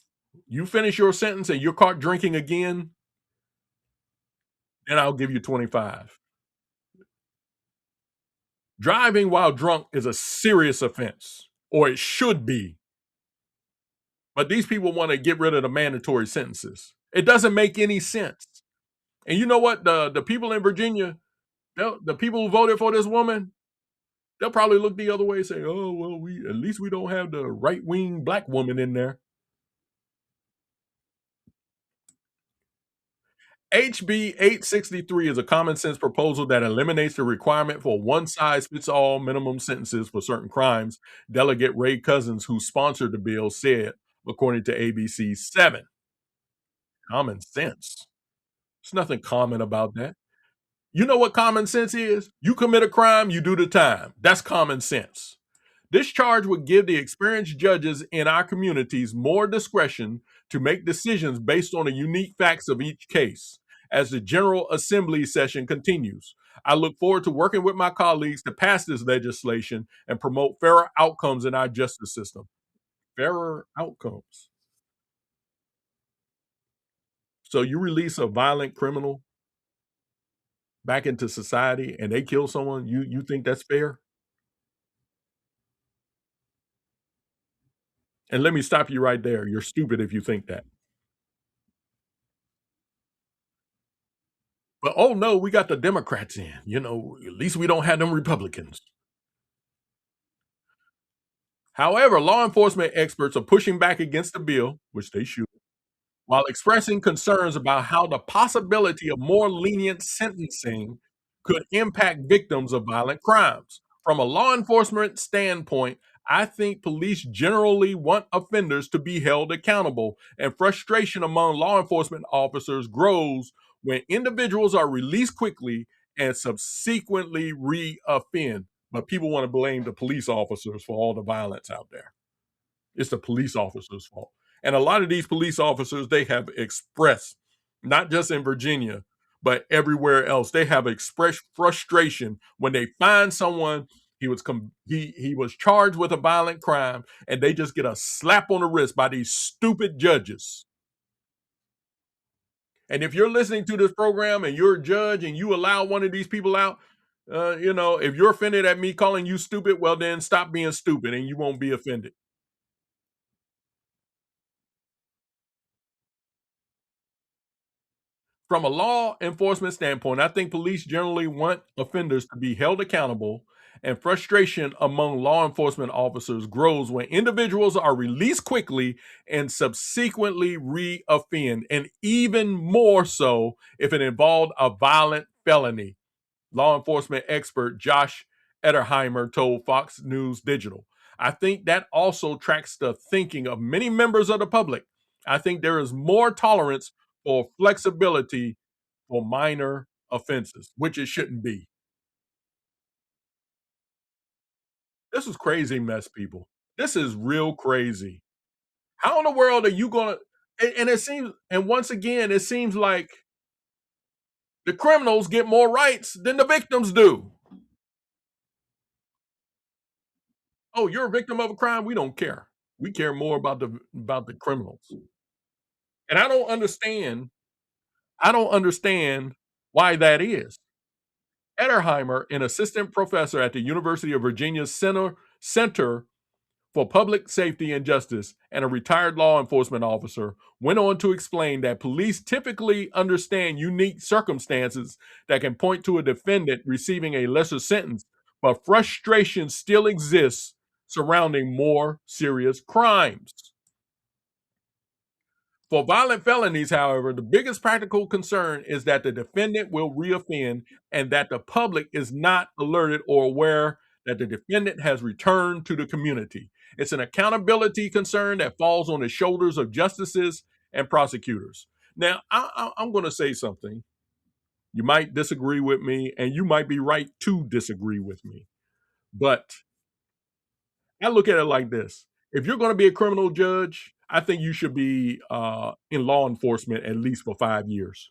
you finish your sentence and you're caught drinking again, then I'll give you 25. Driving while drunk is a serious offense, or it should be. But these people want to get rid of the mandatory sentences. It doesn't make any sense. And you know what? The people in Virginia, the people who voted for this woman, they'll probably look the other way and say, "Oh well, we at least we don't have the right wing black woman in there." HB 863 is a common sense proposal that eliminates the requirement for one size fits all minimum sentences for certain crimes. Delegate Ray Cousins, who sponsored the bill, said, according to ABC 7. Common sense. There's nothing common about that. You know what common sense is? You commit a crime, you do the time. That's common sense. This charge would give the experienced judges in our communities more discretion to make decisions based on the unique facts of each case. As the General Assembly session continues, I look forward to working with my colleagues to pass this legislation and promote fairer outcomes in our justice system. Fairer outcomes. So you release a violent criminal back into society and they kill someone, you think that's fair? And let me stop you right there. You're stupid if you think that. But oh no, we got the Democrats in. At least we don't have them Republicans. However, law enforcement experts are pushing back against the bill, which they should, while expressing concerns about how the possibility of more lenient sentencing could impact victims of violent crimes. From a law enforcement standpoint, I think police generally want offenders to be held accountable, and frustration among law enforcement officers grows when individuals are released quickly and subsequently re-offend. But people want to blame the police officers for all the violence out there. It's the police officers' fault. And a lot of these police officers, they have expressed, not just in Virginia, but everywhere else, they have expressed frustration when they find someone he was charged with a violent crime, and they just get a slap on the wrist by these stupid judges. And if you're listening to this program and you're a judge and you allow one of these people out, if you're offended at me calling you stupid, well then stop being stupid and you won't be offended. From a law enforcement standpoint, I think police generally want offenders to be held accountable, and frustration among law enforcement officers grows when individuals are released quickly and subsequently re-offend, and even more so if it involved a violent felony. Law enforcement expert Josh Ederheimer told Fox News Digital. I think that also tracks the thinking of many members of the public. I think there is more tolerance for flexibility for minor offenses, which it shouldn't be. This is crazy mess, people. This is real crazy. How in the world are you going to? And it seems, and once again, it seems like the criminals get more rights than the victims do. Oh, you're a victim of a crime. We don't care. We care more about the criminals. And I don't understand. I don't understand why that is. Ederheimer, an assistant professor at the University of Virginia Center for Public Safety and Justice and a retired law enforcement officer, went on to explain that police typically understand unique circumstances that can point to a defendant receiving a lesser sentence, but frustration still exists surrounding more serious crimes. For violent felonies, however, the biggest practical concern is that the defendant will reoffend and that the public is not alerted or aware that the defendant has returned to the community. It's an accountability concern that falls on the shoulders of justices and prosecutors. Now, I'm going to say something. You might disagree with me, and you might be right to disagree with me. But I look at it like this: if you're going to be a criminal judge, I think you should be in law enforcement at least for 5 years.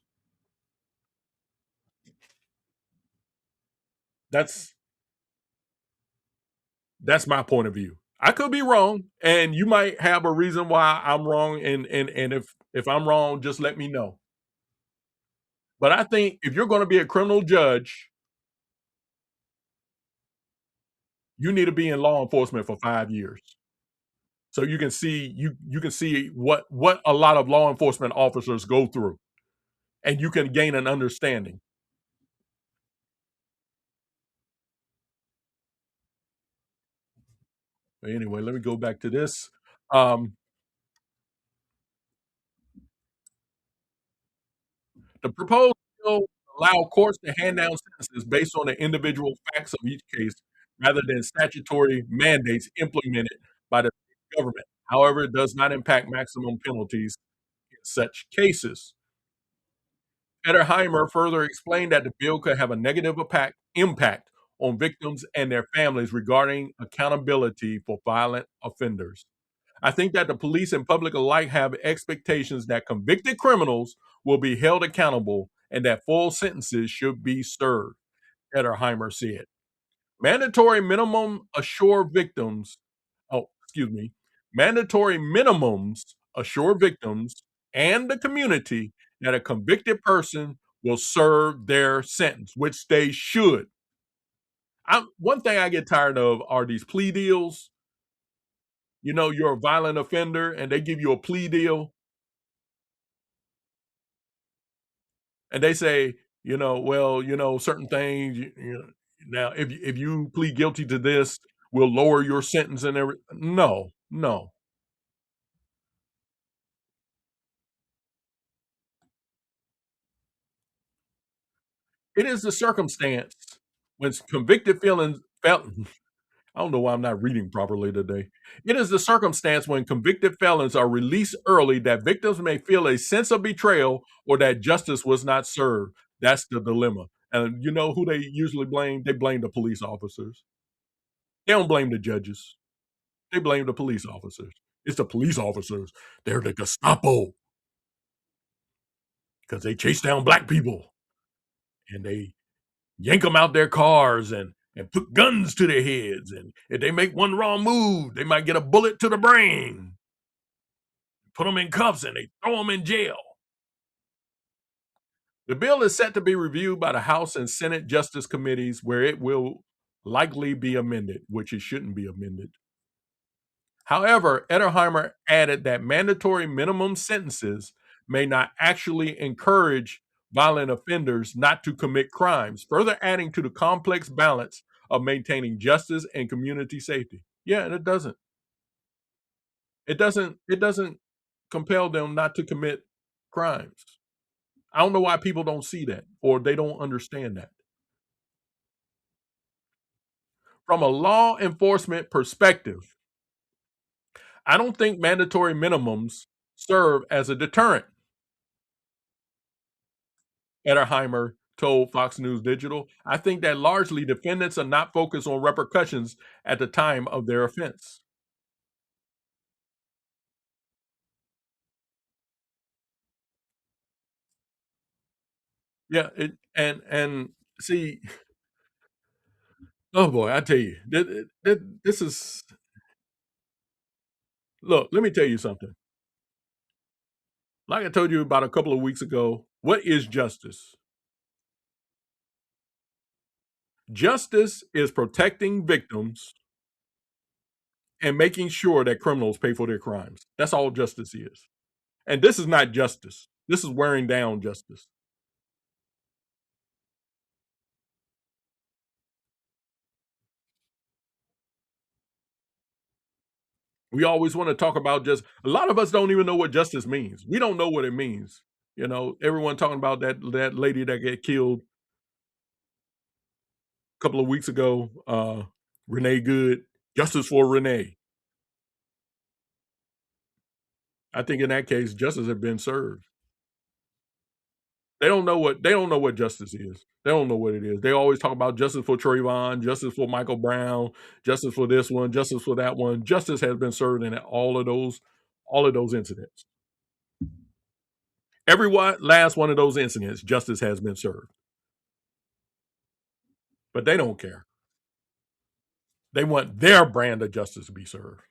That's that's my point of view. I could be wrong, and you might have a reason why I'm wrong. And if I'm wrong, just let me know. But I think if you're going to be a criminal judge, you need to be in law enforcement for 5 years, so you can see what a lot of law enforcement officers go through, and you can gain an understanding. Anyway, let me go back to this. Um, the proposed bill allow courts to hand down sentences based on the individual facts of each case rather than statutory mandates implemented by the government. However, it does not impact maximum penalties in such cases. Ederheimer further explained that the bill could have a negative impact on victims and their families regarding accountability for violent offenders. I think that the police and public alike have expectations that convicted criminals will be held accountable and that full sentences should be served, Ederheimer said. Mandatory minimum assure victims, oh, excuse me, mandatory minimums assure victims and the community that a convicted person will serve their sentence, which they should. One thing I get tired of are these plea deals. You know, you're a violent offender and they give you a plea deal and they say, well, certain things, now if you plead guilty to this, we'll lower your sentence and every. No, no. It is the circumstance when convicted felons. I don't know why I'm not reading properly today. It is the circumstance when convicted felons are released early that victims may feel a sense of betrayal or that justice was not served. That's the dilemma. And you know who they usually blame? They blame the police officers. They don't blame the judges. They blame the police officers. It's the police officers. They're the Gestapo because they chase down black people and they yank them out their cars and put guns to their heads. And if they make one wrong move, they might get a bullet to the brain, put them in cuffs, and they throw them in jail. The bill is set to be reviewed by the House and Senate Justice Committees, where it will likely be amended, which it shouldn't be amended. However, Ederheimer added that mandatory minimum sentences may not actually encourage violent offenders not to commit crimes, further adding to the complex balance of maintaining justice and community safety. Yeah, and it doesn't. It doesn't compel them not to commit crimes. I don't know why people don't see that or they don't understand that. From a law enforcement perspective, I don't think mandatory minimums serve as a deterrent. Ederheimer told Fox News Digital. I think that largely defendants are not focused on repercussions at the time of their offense. Yeah, and see, oh boy, I tell you, this is look. Let me tell you something. Like I told you about a couple of weeks ago, what is justice? Justice is protecting victims and making sure that criminals pay for their crimes. That's all justice is. And this is not justice. This is wearing down justice. We always want to talk about just a lot of us don't even know what justice means. We don't know what it means. You know, everyone talking about that lady that got killed a couple of weeks ago, Renee Good. Justice for Renee. I think in that case, justice had been served. They don't know what justice is. They don't know what it is. They always talk about justice for Trayvon, justice for Michael Brown, justice for this one, justice for that one. Justice has been served in all of those incidents. Every last one of those incidents, justice has been served. But they don't care. They want their brand of justice to be served.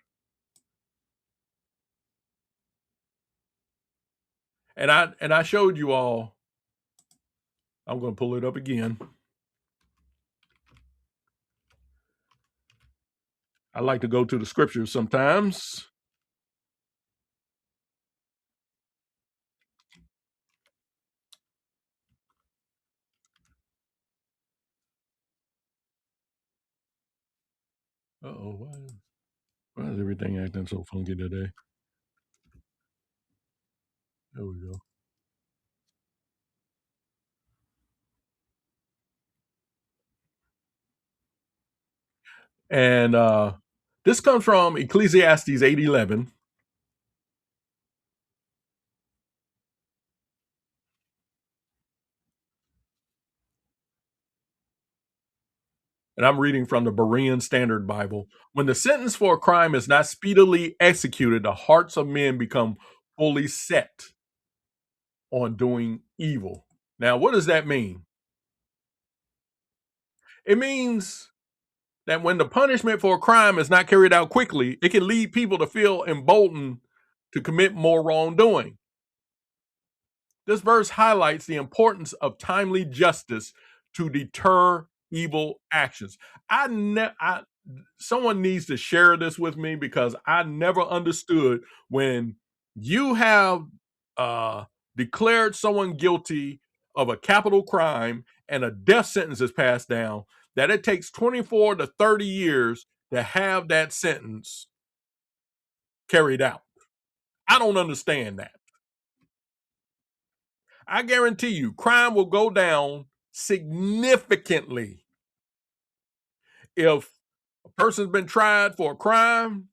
And I showed you all. I'm going to pull it up again. I like to go to the scriptures sometimes. Uh-oh, why is everything acting so funky today? There we go. And this comes from Ecclesiastes 8:11. And I'm reading from the Berean Standard Bible. When the sentence for a crime is not speedily executed, the hearts of men become fully set on doing evil. Now, what does that mean? It means that when the punishment for a crime is not carried out quickly, it can lead people to feel emboldened to commit more wrongdoing. This verse highlights the importance of timely justice to deter evil actions. Someone needs to share this with me because I never understood when you have declared someone guilty of a capital crime and a death sentence is passed down, that it takes 24 to 30 years to have that sentence carried out. I don't understand that. I guarantee you, crime will go down significantly if a person's been tried for a crime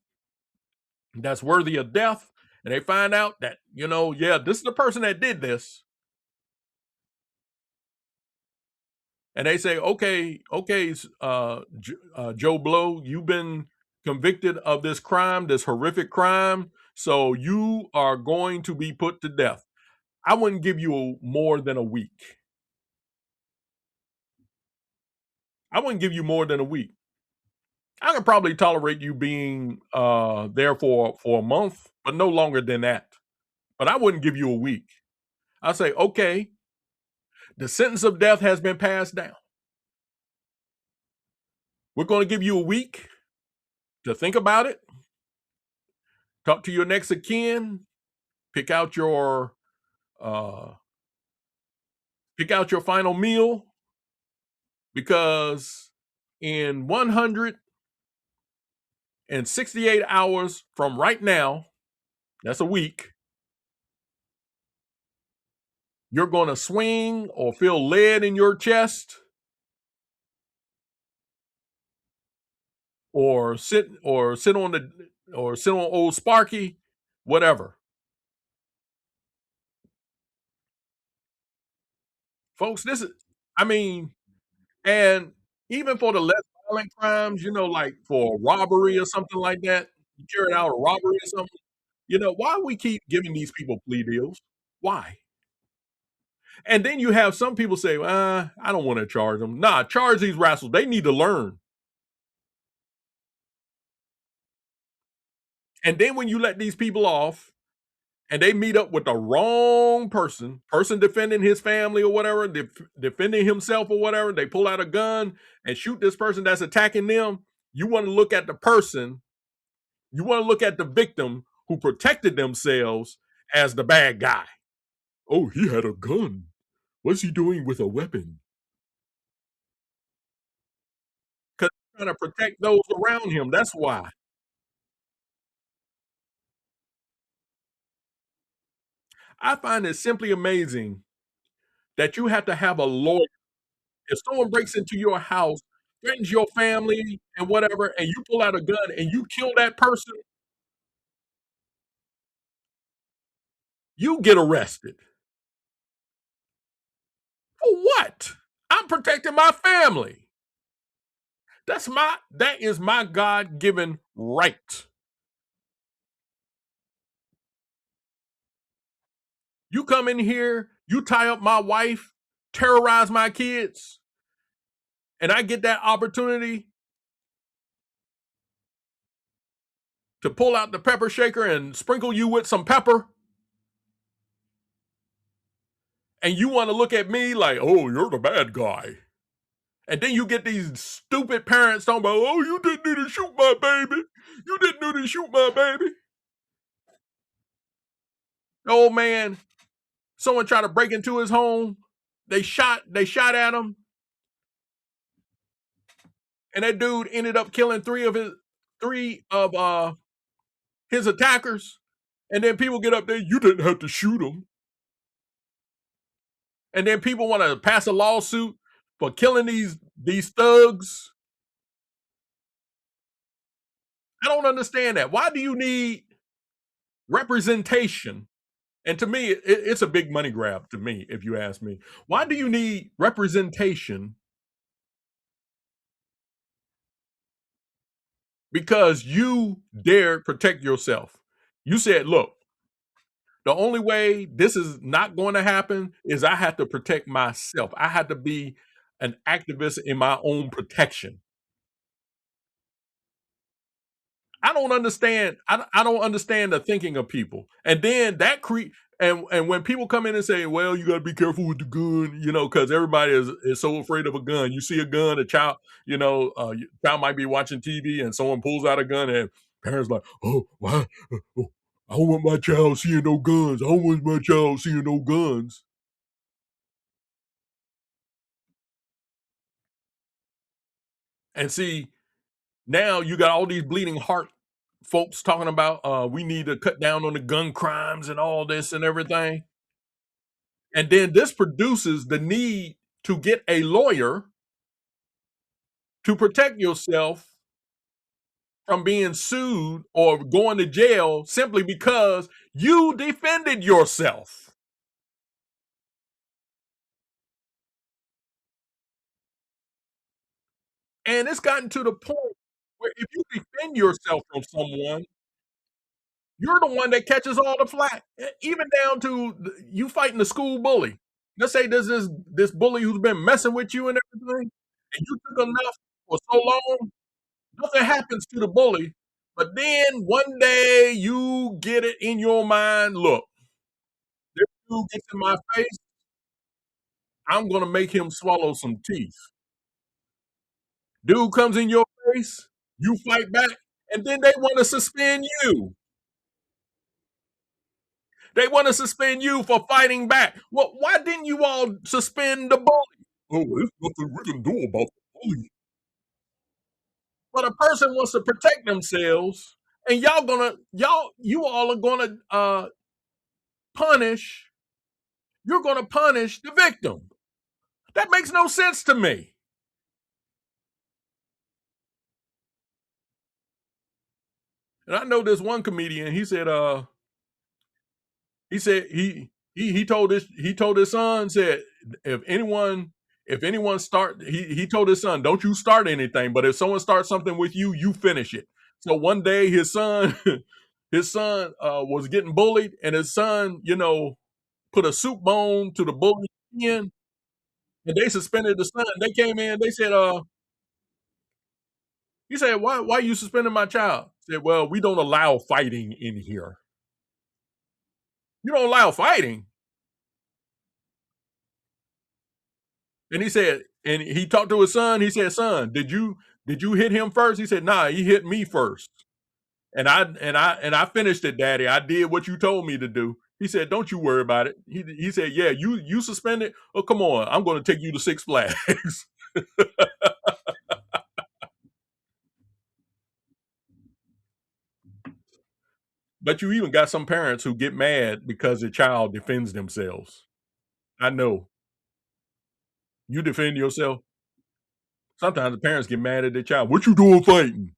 that's worthy of death, and they find out that, yeah, this is the person that did this, and they say, okay, Joe Blow, you've been convicted of this crime, this horrific crime, so you are going to be put to death. I wouldn't give you more than a week. I wouldn't give you more than a week. I could probably tolerate you being there for a month, but no longer than that. But I wouldn't give you a week. I say, okay, the sentence of death has been passed down. We're going to give you a week to think about it. Talk to your next of kin. Pick out your uh, pick out your final meal, because in 168 hours from right now, that's a week, you're going to swing or feel lead in your chest, or sit on old Sparky, whatever. Folks, this is, I mean, and even for the less violent crimes, like for robbery or something like that, you carried out a robbery or something. Why we keep giving these people plea deals? Why? And then you have some people say, I don't want to charge them. Nah, charge these rascals. They need to learn. And then when you let these people off, and they meet up with the wrong person defending his family or whatever, defending himself or whatever, they pull out a gun and shoot this person that's attacking them. You want to look at the person You want to look at the victim who protected themselves as the bad guy. Oh, he had a gun. What's he doing with a weapon? Because he's trying to protect those around him. That's why. I find it simply amazing that you have to have a lawyer. If someone breaks into your house, threatens your family and whatever, and you pull out a gun and you kill that person, you get arrested. For what? I'm protecting my family. That is my God-given right. You come in here, you tie up my wife, terrorize my kids, and I get that opportunity to pull out the pepper shaker and sprinkle you with some pepper, and you want to look at me like, oh, you're the bad guy. And then you get these stupid parents talking about, oh, you didn't need to shoot my baby. You didn't need to shoot my baby. The old man, someone tried to break into his home. They shot at him, and that dude ended up killing three of his attackers. And then people get up there, you didn't have to shoot him. And then people want to pass a lawsuit for killing these thugs. I don't understand that. Why do you need representation? And to me, it's a big money grab to me, if you ask me. Why do you need representation? Because you dared protect yourself. You said, look, the only way this is not going to happen is I have to protect myself. I have to be an activist in my own protection. I don't understand. I don't understand the thinking of people. And then and when people come in and say, "Well, you got to be careful with the gun," because everybody is so afraid of a gun. You see a gun, a child, child might be watching TV, and someone pulls out a gun, and parents like, "Oh, why? Oh, I don't want my child seeing no guns. I don't want my child seeing no guns." And see, now you got all these bleeding heart folks talking about we need to cut down on the gun crimes and all this and everything. And then this produces the need to get a lawyer to protect yourself from being sued or going to jail simply because you defended yourself. And it's gotten to the point where if you defend yourself from someone, you're the one that catches all the flack, even down to you fighting the school bully. Let's say there's this bully who's been messing with you and everything, and you took enough for so long, nothing happens to the bully. But then one day you get it in your mind, look, this dude gets in my face, I'm gonna make him swallow some teeth. Dude comes in your face, you fight back, and then they want to suspend you. They want to suspend you for fighting back. Well, why didn't you all suspend the bully? Oh, there's nothing we can do about the bully. But a person wants to protect themselves, and you all are gonna punish. You're gonna punish the victim. That makes no sense to me. And I know this one comedian. He told his son, said, if anyone start, he told his son, don't you start anything, but if someone starts something with you, you finish it. So one day his son his son was getting bullied, and his son put a soup bone to the bully's chin, and they suspended the son. They came in, they said he said, why are you suspending my child? He said, well, we don't allow fighting in here. You don't allow fighting. And he talked to his son. He said, son, did you hit him first? He said, nah, he hit me first. And I finished it, Daddy. I did what you told me to do. He said, "Don't you worry about it." He said, "Yeah, you suspended. Oh, come on, I'm going to take you to Six Flags." But you even got some parents who get mad because their child defends themselves. I know. You defend yourself. Sometimes the parents get mad at their child. What you doing fighting?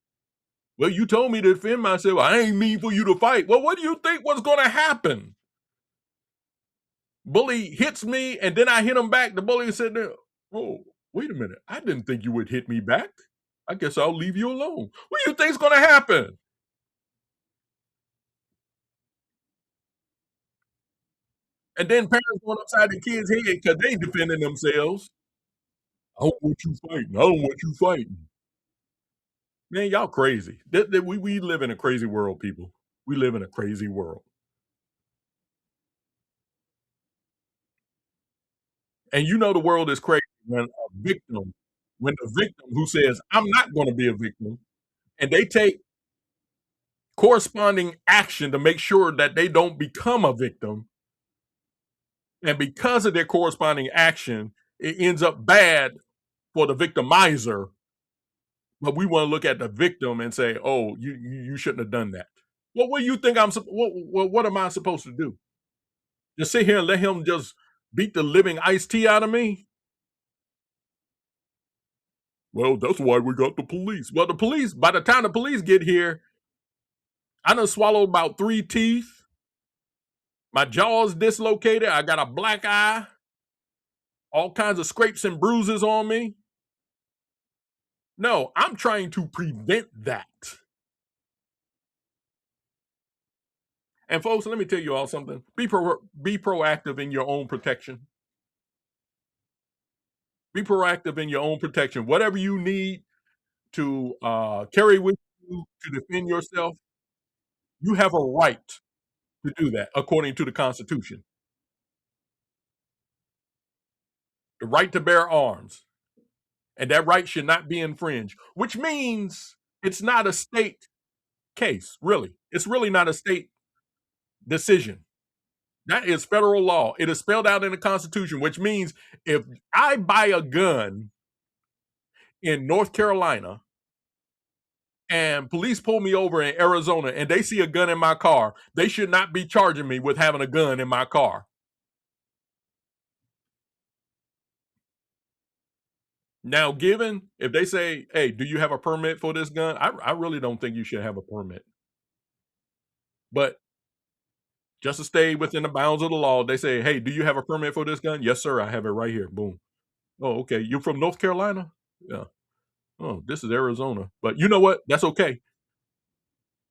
Well, you told me to defend myself. I ain't mean for you to fight. Well, what do you think was going to happen? Bully hits me, and then I hit him back. The bully said, "Oh, wait a minute. I didn't think you would hit me back. I guess I'll leave you alone." What do you think's going to happen? And then parents going upside the kids' head because they defending themselves. I don't want you fighting. I don't want you fighting. Man, y'all crazy. We live in a crazy world, people. We live in a crazy world. And you know the world is crazy when the victim who says, "I'm not going to be a victim," and they take corresponding action to make sure that they don't become a victim, and because of their corresponding action, it ends up bad for the victimizer. But we want to look at the victim and say, "Oh, you shouldn't have done that." Well, what do you think what am I supposed to do? Just sit here and let him just beat the living iced tea out of me? Well, that's why we got the police. Well, the police, by the time the police get here, I done swallowed about 3 teeth. My jaw's dislocated. I got a black eye, all kinds of scrapes and bruises on me. No, I'm trying to prevent that. And folks, let me tell you all something. Be proactive in your own protection. Be proactive in your own protection. Whatever you need to carry with you to defend yourself, you have a right to do that according to the Constitution. The right to bear arms. And that right should not be infringed, which means it's not a state case, really. It's really not a state decision. That is federal law. It is spelled out in the Constitution, which means if I buy a gun in North Carolina and police pull me over in Arizona and they see a gun in my car, they should not be charging me with having a gun in my car. Now, given if they say, "Hey, do you have a permit for this gun?" I really don't think you should have a permit. But just to stay within the bounds of the law, they say, "Hey, do you have a permit for this gun?" "Yes, sir. I have it right here." Boom. "Oh, okay. You're from North Carolina?" "Yeah." "Oh, this is Arizona." But you know what? That's okay.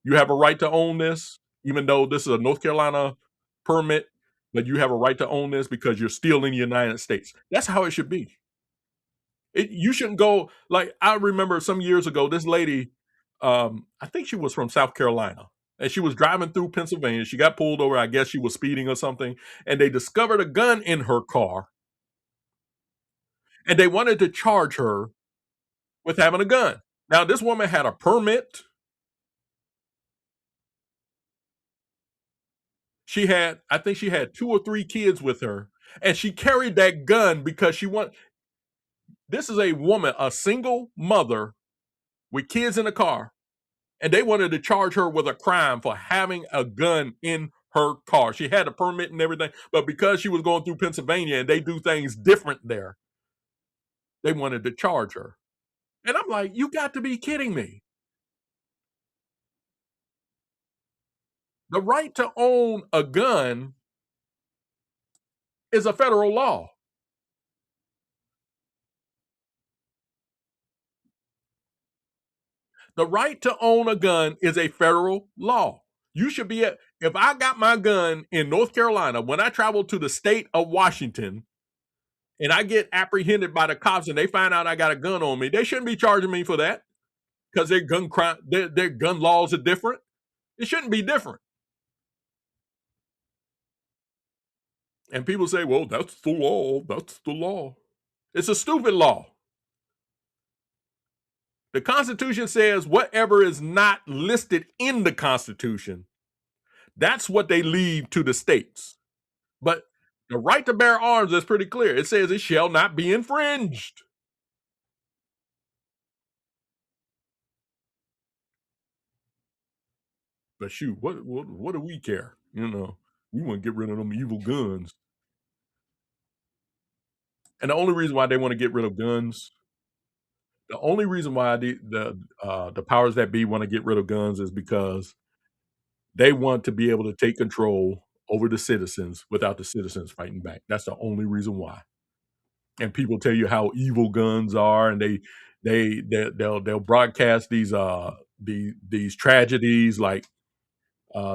You have a right to own this, even though this is a North Carolina permit, but you have a right to own this because you're still in the United States. That's how it should be. You shouldn't go like I remember some years ago, this lady, I think she was from South Carolina, and she was driving through Pennsylvania. She got pulled over. I guess she was speeding or something, and they discovered a gun in her car, and they wanted to charge her with having a gun. Now, this woman had a permit. I think she had 2 or 3 kids with her, and she carried that gun because she want. This is a woman, a single mother with kids in the car, and they wanted to charge her with a crime for having a gun in her car. She had a permit and everything, but because she was going through Pennsylvania and they do things different there, they wanted to charge her. And I'm like, you got to be kidding me. The right to own a gun is a federal law. The right to own a gun is a federal law. You should be if I got my gun in North Carolina, when I travel to the state of Washington and I get apprehended by the cops and they find out I got a gun on me, they shouldn't be charging me for that because their gun laws are different. It shouldn't be different. And people say, "Well, that's the law. That's the law." It's a stupid law. The Constitution says whatever is not listed in the Constitution, that's what they leave to the states. But the right to bear arms is pretty clear. It says it shall not be infringed. But shoot, what do we care? We want to get rid of them evil guns. And the only reason why they want to get rid of guns, the only reason why the powers that be want to get rid of guns is because they want to be able to take control over the citizens without the citizens fighting back. That's the only reason why. And people tell you how evil guns are, and they'll broadcast these tragedies like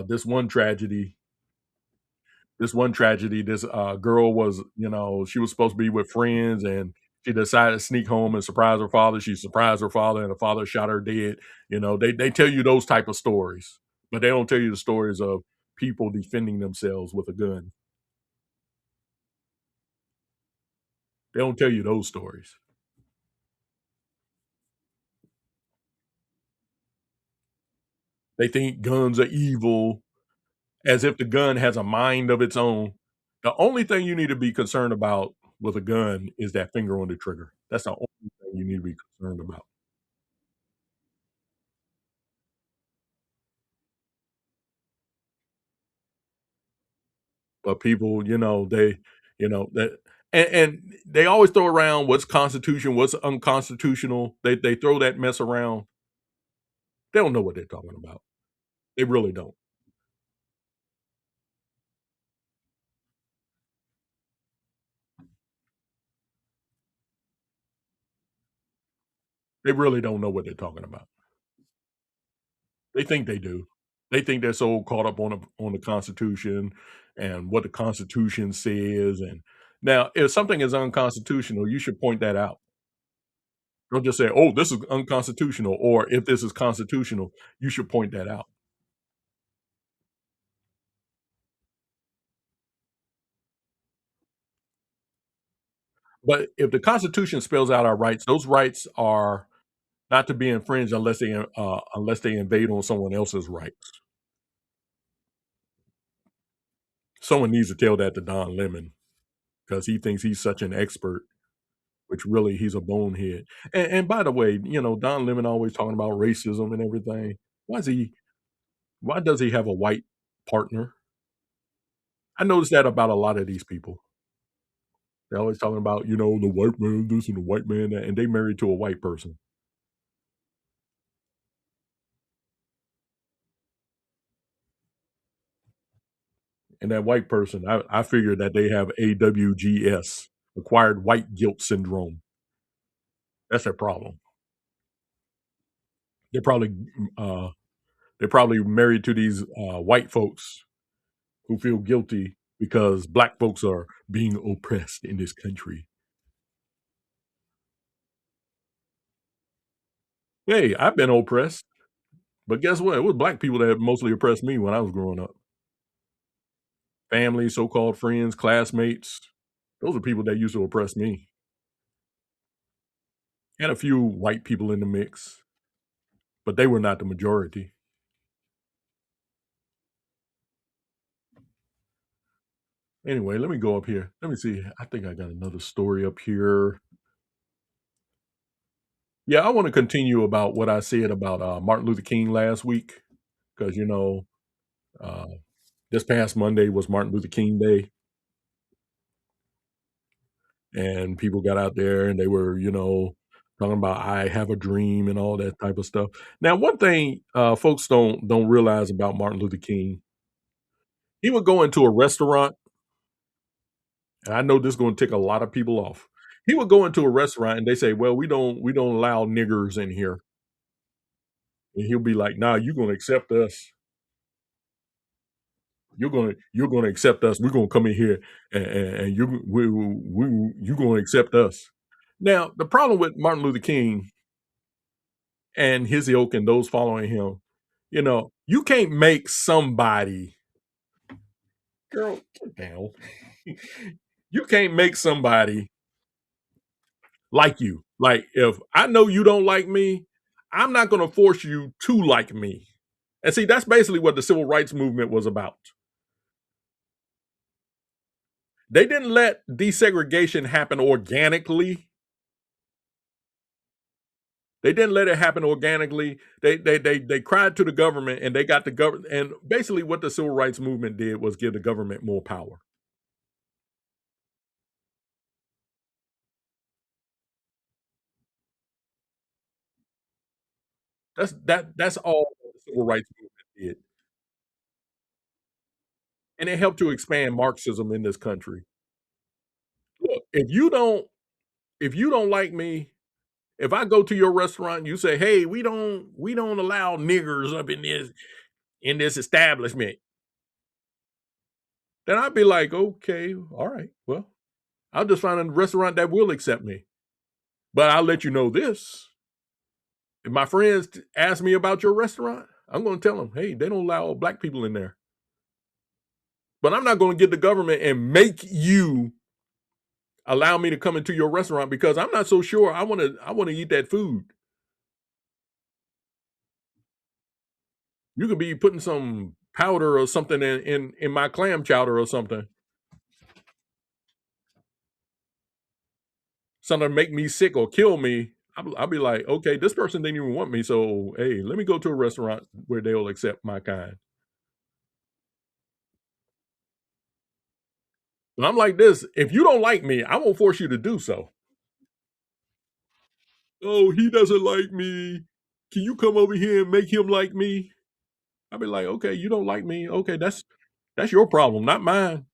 this one tragedy. This girl was, she was supposed to be with friends, and she decided to sneak home and surprise her father. She surprised her father, and the father shot her dead. They tell you those type of stories, but they don't tell you the stories of people defending themselves with a gun. They don't tell you those stories. They think guns are evil, as if the gun has a mind of its own. The only thing you need to be concerned about with a gun is that finger on the trigger. That's the only thing you need to be concerned about. But people, that, and they always throw around what's constitution, what's unconstitutional. They throw that mess around. They don't know what they're talking about. They really don't. They really don't know what they're talking about. They think they do. They think they're so caught up on the Constitution and what the Constitution says. And now, if something is unconstitutional, you should point that out. Don't just say, "Oh, this is unconstitutional," or "If this is constitutional, you should point that out." But if the Constitution spells out our rights, those rights are not to be infringed unless they invade on someone else's rights. Someone needs to tell that to Don Lemon because he thinks he's such an expert, which really he's a bonehead. And by the way, Don Lemon always talking about racism and everything. Why is he? Why does he have a white partner? I noticed that about a lot of these people. They're always talking about the white man this and the white man that, and they married to a white person. And that white person, I figure that they have AWGS, acquired white guilt syndrome. That's their problem. They're probably uh, they're probably married to these white folks who feel guilty because black folks are being oppressed in this country. Hey, I've been oppressed, but guess what? It was black people that mostly oppressed me when I was growing up. Family, so-called friends, classmates. Those are people that used to oppress me. And a few white people in the mix, but they were not the majority. Anyway, let me go up here. Let me see. I think I got another story up here. Yeah, I want to continue about what I said about Martin Luther King last week because uh, this past Monday was Martin Luther King Day, and people got out there and they were talking about "I have a dream" and all that type of stuff. Now, one thing folks don't realize about Martin Luther King, he would go into a restaurant, and I know this is going to tick a lot of people off. He would go into a restaurant and they say, "Well, we don't allow niggers in here," and he'll be like, "Nah, you're going to accept us. You're gonna accept us. We're gonna come in here and you're gonna accept us." Now, the problem with Martin Luther King and his ilk and those following him, you can't make somebody, girl, get down. You can't make somebody like you. Like if I know you don't like me, I'm not going to force you to like me. And see, that's basically what the civil rights movement was about. They didn't let desegregation happen organically. They didn't let it happen organically. They cried to the government, and they got the government. And basically, what the civil rights movement did was give the government more power. That's all the civil rights movement did, and it helped to expand Marxism in this country. Look, if you don't like me, if I go to your restaurant, and you say, "Hey, we don't allow niggers up in this establishment," then I'd be like, "Okay, all right, well, I'll just find a restaurant that will accept me." But I'll let you know this: if my friends ask me about your restaurant, I'm going to tell them, "Hey, they don't allow black people in there." But I'm not going to get the government and make you allow me to come into your restaurant because I'm not so sure I want to eat that food. You could be putting some powder or something in my clam chowder or something to make me sick or kill me. I'll be like, okay, this person didn't even want me, so hey, let me go to a restaurant where they'll accept my kind. And I'm like this: if you don't like me, I won't force you to do so. Oh, he doesn't like me. Can you come over here and make him like me? I'll be like, okay, you don't like me. Okay, that's your problem, not mine.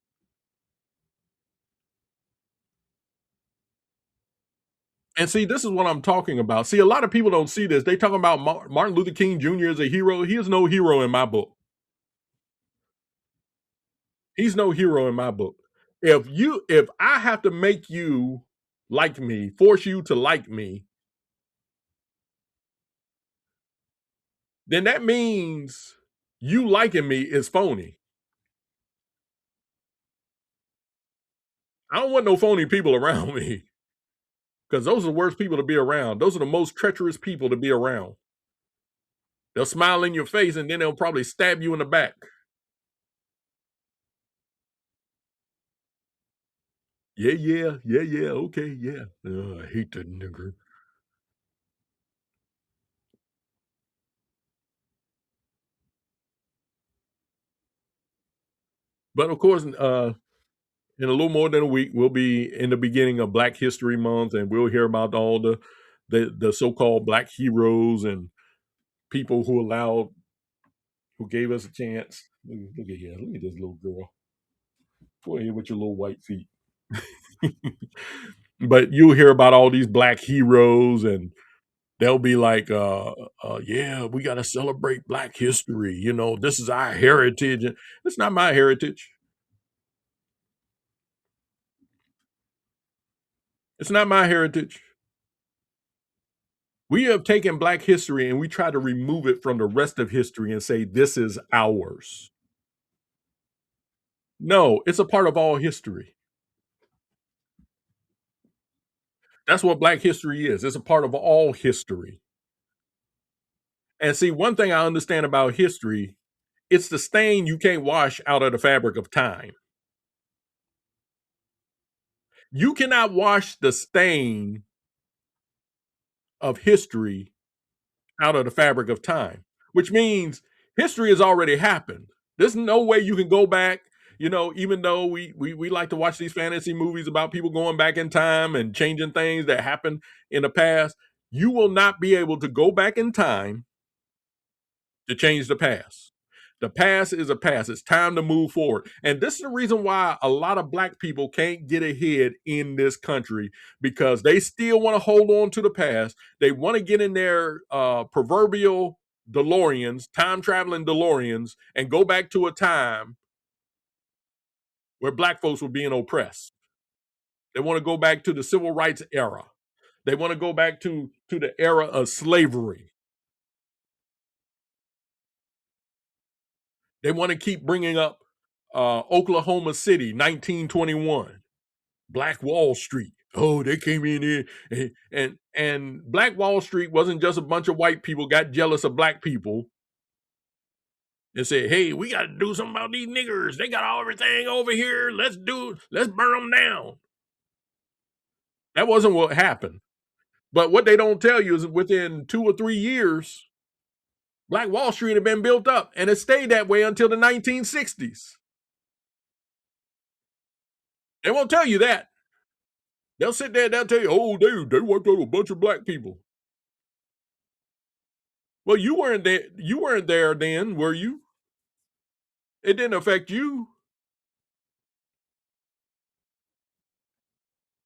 And see, this is what I'm talking about. See, a lot of people don't see this. They talking about Martin Luther King Jr. as a hero. He is no hero in my book. He's no hero in my book. If I have to make you like me, force you to like me, then that means you liking me is phony. I don't want no phony people around me because those are the worst people to be around. Those are the most treacherous people to be around. They'll smile in your face and then they'll probably stab you in the back. Yeah, yeah, yeah, yeah. Okay, yeah. I hate that nigger. But of course, in a little more than a week, we'll be in the beginning of Black History Month, and we'll hear about all the so-called Black heroes and people who gave us a chance. Look at this little girl. Go ahead with your little white feet. But you'll hear about all these Black heroes, and they'll be like, "Yeah, we got to celebrate Black history. This is our heritage." And it's not my heritage. It's not my heritage. We have taken Black history and we try to remove it from the rest of history and say this is ours. No, it's a part of all history. That's what Black history is. It's a part of all history. And see, one thing I understand about history, it's the stain you can't wash out of the fabric of time. You cannot wash the stain of history out of the fabric of time, which means history has already happened. There's no way you can go back. Even though we like to watch these fantasy movies about people going back in time and changing things that happened in the past, you will not be able to go back in time to change the past. The past is a past. It's time to move forward. And this is the reason why a lot of Black people can't get ahead in this country because they still want to hold on to the past. They want to get in their proverbial DeLoreans, time traveling DeLoreans, and go back to a time where Black folks were being oppressed. They want to go back to the civil rights era. They want to go back to the era of slavery. They want to keep bringing up Oklahoma City, 1921, Black Wall Street. Oh, they came in here and Black Wall Street wasn't just a bunch of white people got jealous of black people and said, "Hey, we got to do something about these niggers. They got everything over here. Let's burn them down." That wasn't what happened. But what they don't tell you is within 2 or 3 years, Black Wall Street had been built up, and it stayed that way until the 1960s. They won't tell you that. They'll sit there and they'll tell you, "Oh, they wiped out a bunch of black people." Well, you weren't there. You weren't there then, were you? It didn't affect you.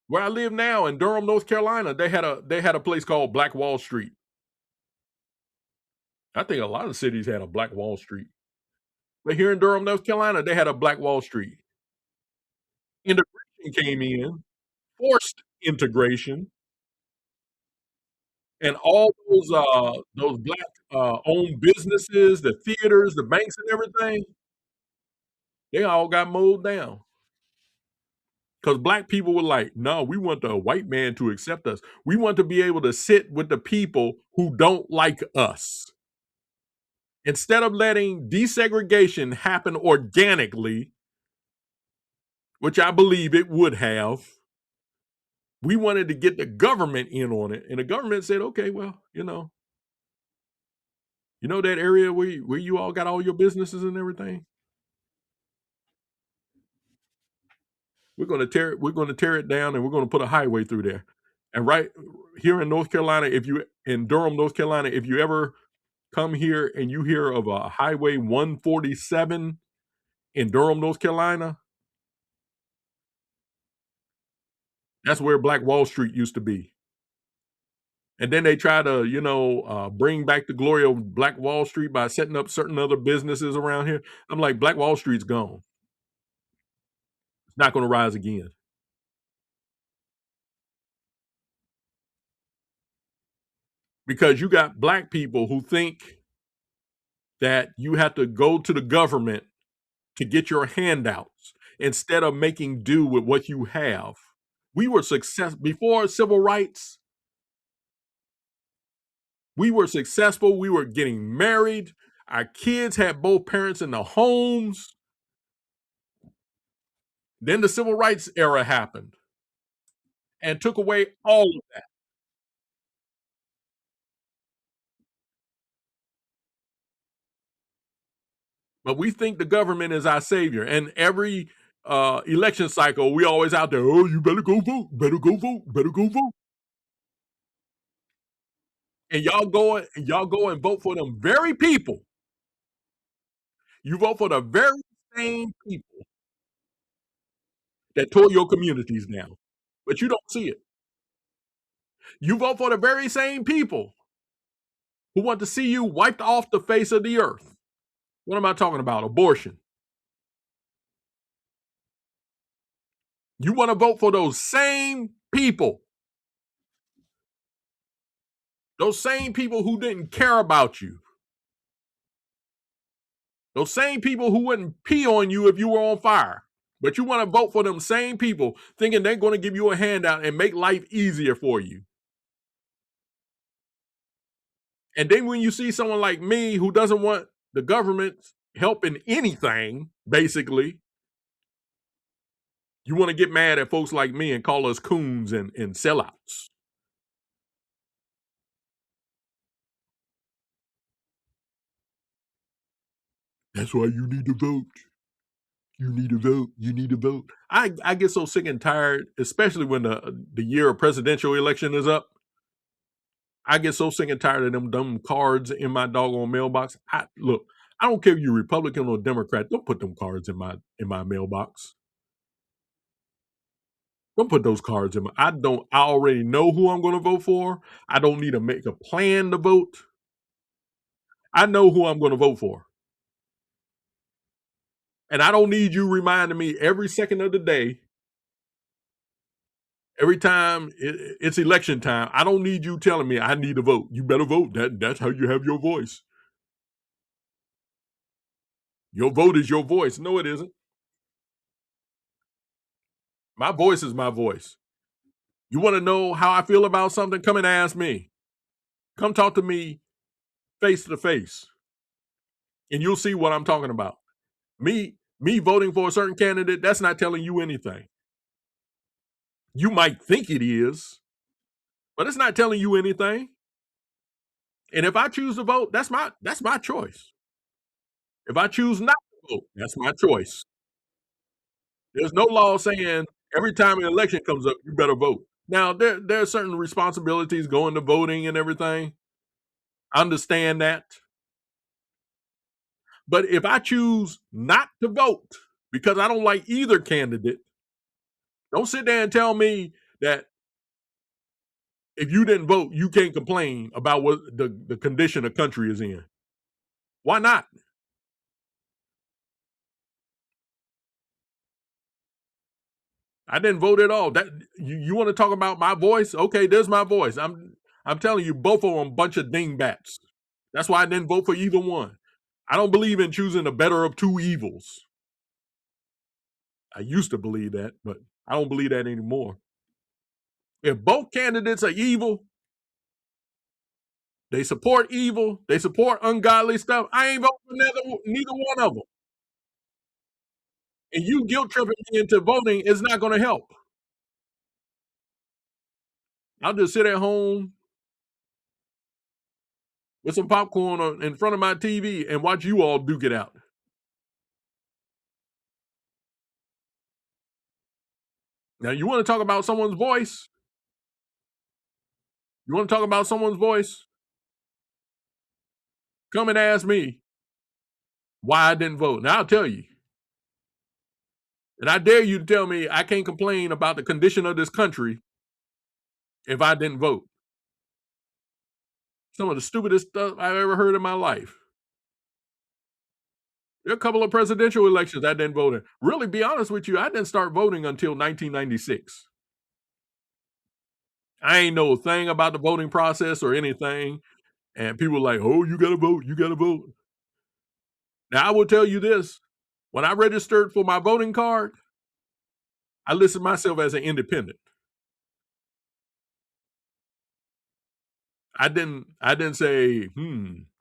Where I live now in Durham, North Carolina, they had a place called Black Wall Street. I think a lot of cities had a Black Wall Street. But here in Durham, North Carolina, they had a Black Wall Street. Integration came in, forced integration, and all those black owned businesses, the theaters, the banks, and everything, they all got mowed down. Because black people were like, no, we want the white man to accept us. We want to be able to sit with the people who don't like us. Instead of letting desegregation happen organically, which I believe it would have, we wanted to get the government in on it. And the government said, okay, well, that area where you all got all your businesses and everything? We're gonna tear it down and we're gonna put a highway through there. And right here in North Carolina, if you in Durham, North Carolina, if you ever come here and you hear of a highway 147 in Durham, North Carolina, that's where Black Wall Street used to be. And then they try to, bring back the glory of Black Wall Street by setting up certain other businesses around here. I'm like, Black Wall Street's gone. It's not going to rise again because you got black people who think that you have to go to the government to get your handouts instead of making do with what you have. We were success before civil rights. We were successful. We were getting married. Our kids had both parents in the homes. Then the civil rights era happened and took away all of that. But we think the government is our savior. And every election cycle, we always out there, oh, you better go vote, better go vote, better go vote. And y'all go and vote for them very people. You vote for the very same people that tore your communities down. But you don't see it. You vote for the very same people who want to see you wiped off the face of the earth. What am I talking about? Abortion. You want to vote for those same people. Those same people who didn't care about you. Those same people who wouldn't pee on you if you were on fire. But you want to vote for them same people thinking they're going to give you a handout and make life easier for you. And then when you see someone like me who doesn't want the government help in anything, basically, you want to get mad at folks like me and call us coons and sellouts. That's why you need to vote. You need to vote. You need to vote. I get so sick and tired, especially when the year of presidential election is up. I get so sick and tired of them dumb cards in my doggone mailbox. Look, I don't care if you're Republican or Democrat. Don't put them cards in my mailbox. Don't put those cards in my. I already know who I'm going to vote for. I don't need to make a plan to vote. I know who I'm going to vote for. And I don't need you reminding me every second of the day, every time it's election time. I don't need you telling me I need to vote. You better vote. That's how you have your voice. Your vote is your voice. No, it isn't. My voice is my voice. You want to know how I feel about something? Come and ask me. Come talk to me face to face, and you'll see what I'm talking about. Me voting for a certain candidate, that's not telling you anything. You might think it is, but it's not telling you anything. And if I choose to vote, that's my choice. If I choose not to vote, that's my choice. There's no law saying every time an election comes up, you better vote. Now there are certain responsibilities going to voting and everything. I understand that. But if I choose not to vote because I don't like either candidate, don't sit there and tell me that if you didn't vote, you can't complain about what the condition the country is in. Why not? I didn't vote at all. That you want to talk about my voice? Okay, there's my voice. I'm telling you, both of them bunch of dingbats. That's why I didn't vote for either one. I don't believe in choosing the better of two evils. I used to believe that, but I don't believe that anymore. If both candidates are evil, they support evil, they support ungodly stuff, I ain't voting for neither one of them. And you guilt tripping me into voting is not going to help. I'll just sit at home with some popcorn in front of my TV and watch you all duke it out. Now, you want to talk about someone's voice? You want to talk about someone's voice? Come and ask me why I didn't vote. Now, I'll tell you. And I dare you to tell me I can't complain about the condition of this country if I didn't vote. Some of the stupidest stuff I've ever heard in my life. There are a couple of presidential elections I didn't vote in. Really, be honest with you, I didn't start voting until 1996. I ain't know a thing about the voting process or anything. And people were like, oh, you got to vote. You got to vote. Now, I will tell you this. When I registered for my voting card, I listed myself as an independent. I didn't say,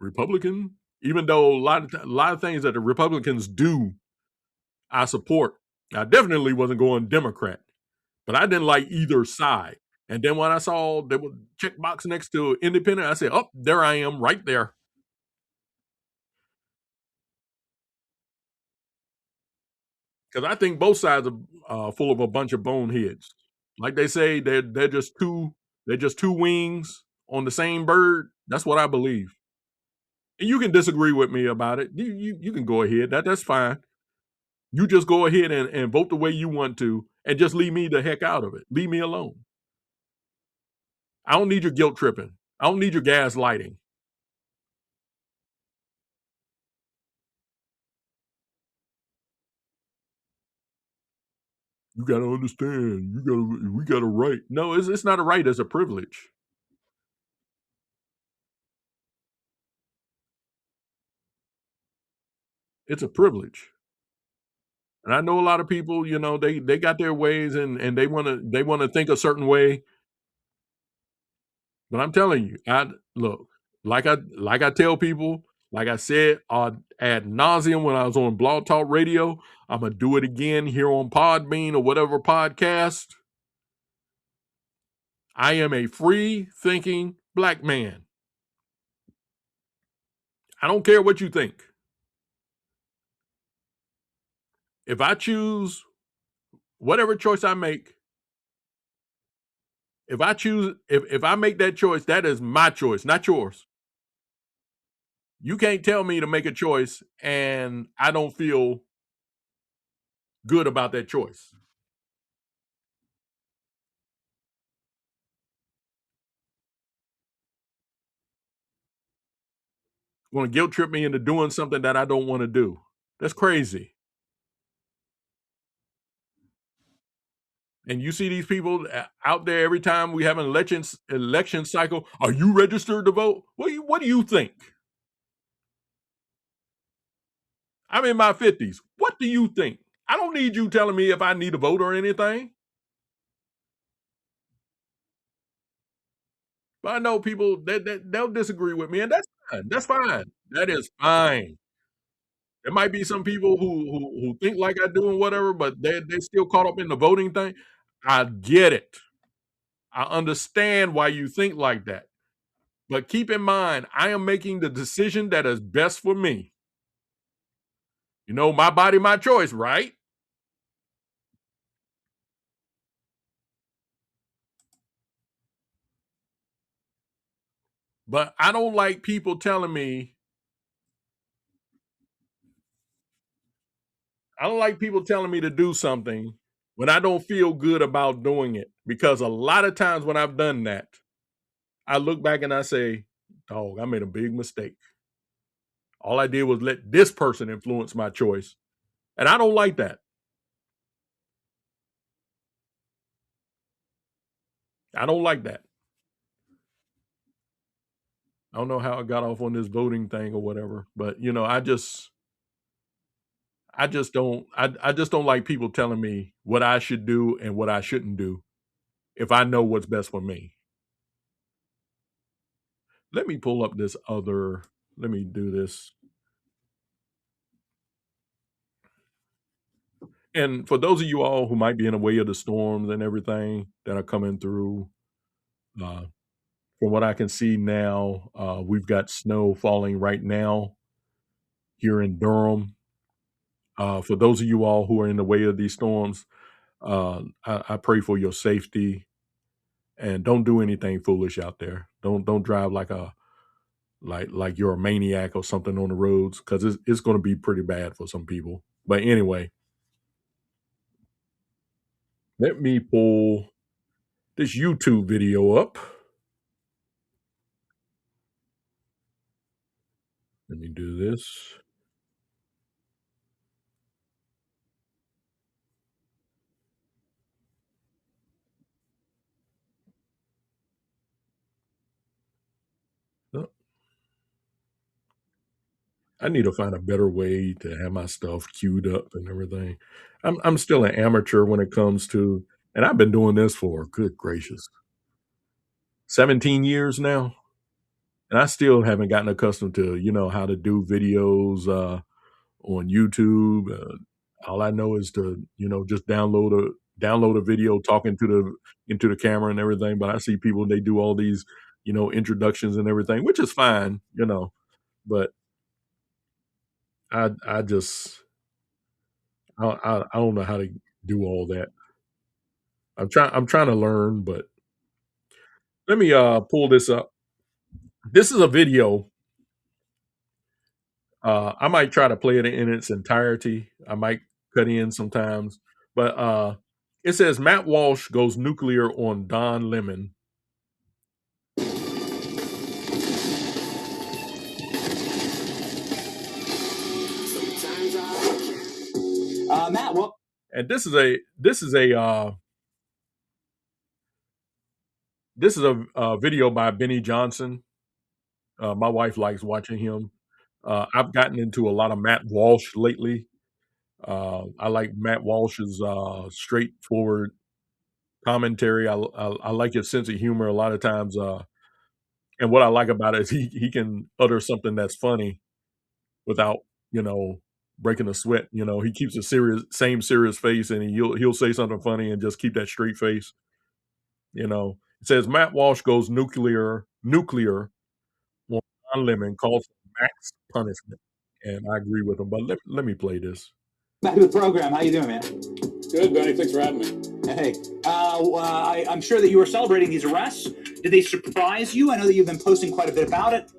Republican, even though a lot of things that the Republicans do, I support. I definitely wasn't going Democrat, but I didn't like either side. And then when I saw there was checkbox next to independent, I said, "Oh, there I am, right there." Because I think both sides are full of a bunch of boneheads. Like they say, they're just two wings on the same bird. That's what I believe. And you can disagree with me about it. You can go ahead. That's fine. You just go ahead and vote the way you want to, and just leave me the heck out of it. Leave me alone. I don't need your guilt tripping. I don't need your gaslighting. You got to understand. We got a right. No, it's not a right. It's a privilege. It's a privilege. And I know a lot of people, they got their ways and they want to think a certain way. But I'm telling you, I look, like I tell people, like I said ad nauseum when I was on Blog Talk Radio, I'm gonna do it again here on Podbean or whatever podcast. I am a free thinking black man. I don't care what you think. If I choose whatever choice I make, if I make that choice, that is my choice, not yours. You can't tell me to make a choice and I don't feel good about that choice. You want to guilt trip me into doing something that I don't want to do. That's crazy. And you see these people out there every time we have an election cycle. Are you registered to vote? What do you think? I'm in my 50s. What do you think? I don't need you telling me if I need to vote or anything. But I know people that they'll disagree with me, and that's fine. That's fine. That is fine. There might be some people who think like I do and whatever, but they still caught up in the voting thing. I get it. I understand why you think like that. But keep in mind, I am making the decision that is best for me. You know, my body, my choice, right? But I don't like people telling me, I don't like people telling me to do something when I don't feel good about doing it. Because a lot of times when I've done that, I look back and I say, dog, I made a big mistake. All I did was let this person influence my choice. And I don't like that. I don't like that. I don't know how I got off on this voting thing or whatever, but you know, I just don't like people telling me what I should do and what I shouldn't do if I know what's best for me. Let me pull up this other, let me do this. And for those of you all who might be in the way of the storms and everything that are coming through, uh, from what I can see now, we've got snow falling right now here in Durham. For those of you all who are in the way of these storms, I pray for your safety and don't do anything foolish out there. Don't drive like a like you're a maniac or something on the roads because it's going to be pretty bad for some people. But anyway, let me pull this YouTube video up. Let me do this. Oh, I need to find a better way to have my stuff queued up and everything. I'm still an amateur when it comes to, and I've been doing this for good gracious, 17 years now, and I still haven't gotten accustomed to how to do videos on YouTube. All I know is to just download a video talking to the into the camera and everything. But I see people they do all these introductions and everything, which is fine. But I just I don't know how to do all that. I'm trying to learn, but let me pull this up. This is a video. I might try to play it in its entirety. I might cut in sometimes, but it says Matt Walsh goes nuclear on Don Lemon. Matt, well, And this is a video by Benny Johnson. My wife likes watching him. I've gotten into a lot of Matt Walsh lately. I like Matt Walsh's straightforward commentary. I like his sense of humor a lot of times. And what I like about it is he can utter something that's funny without you know breaking a sweat. He keeps a same serious face, and he'll say something funny and just keep that straight face. It says Matt Walsh goes nuclear on Don Lemon, calls for max punishment, and I agree with him. But let me play this. back to the program. How you doing, man? Good, Benny. Thanks for having me. Hey, I'm sure that you were celebrating these arrests. Did they surprise you? I know that you've been posting quite a bit about it.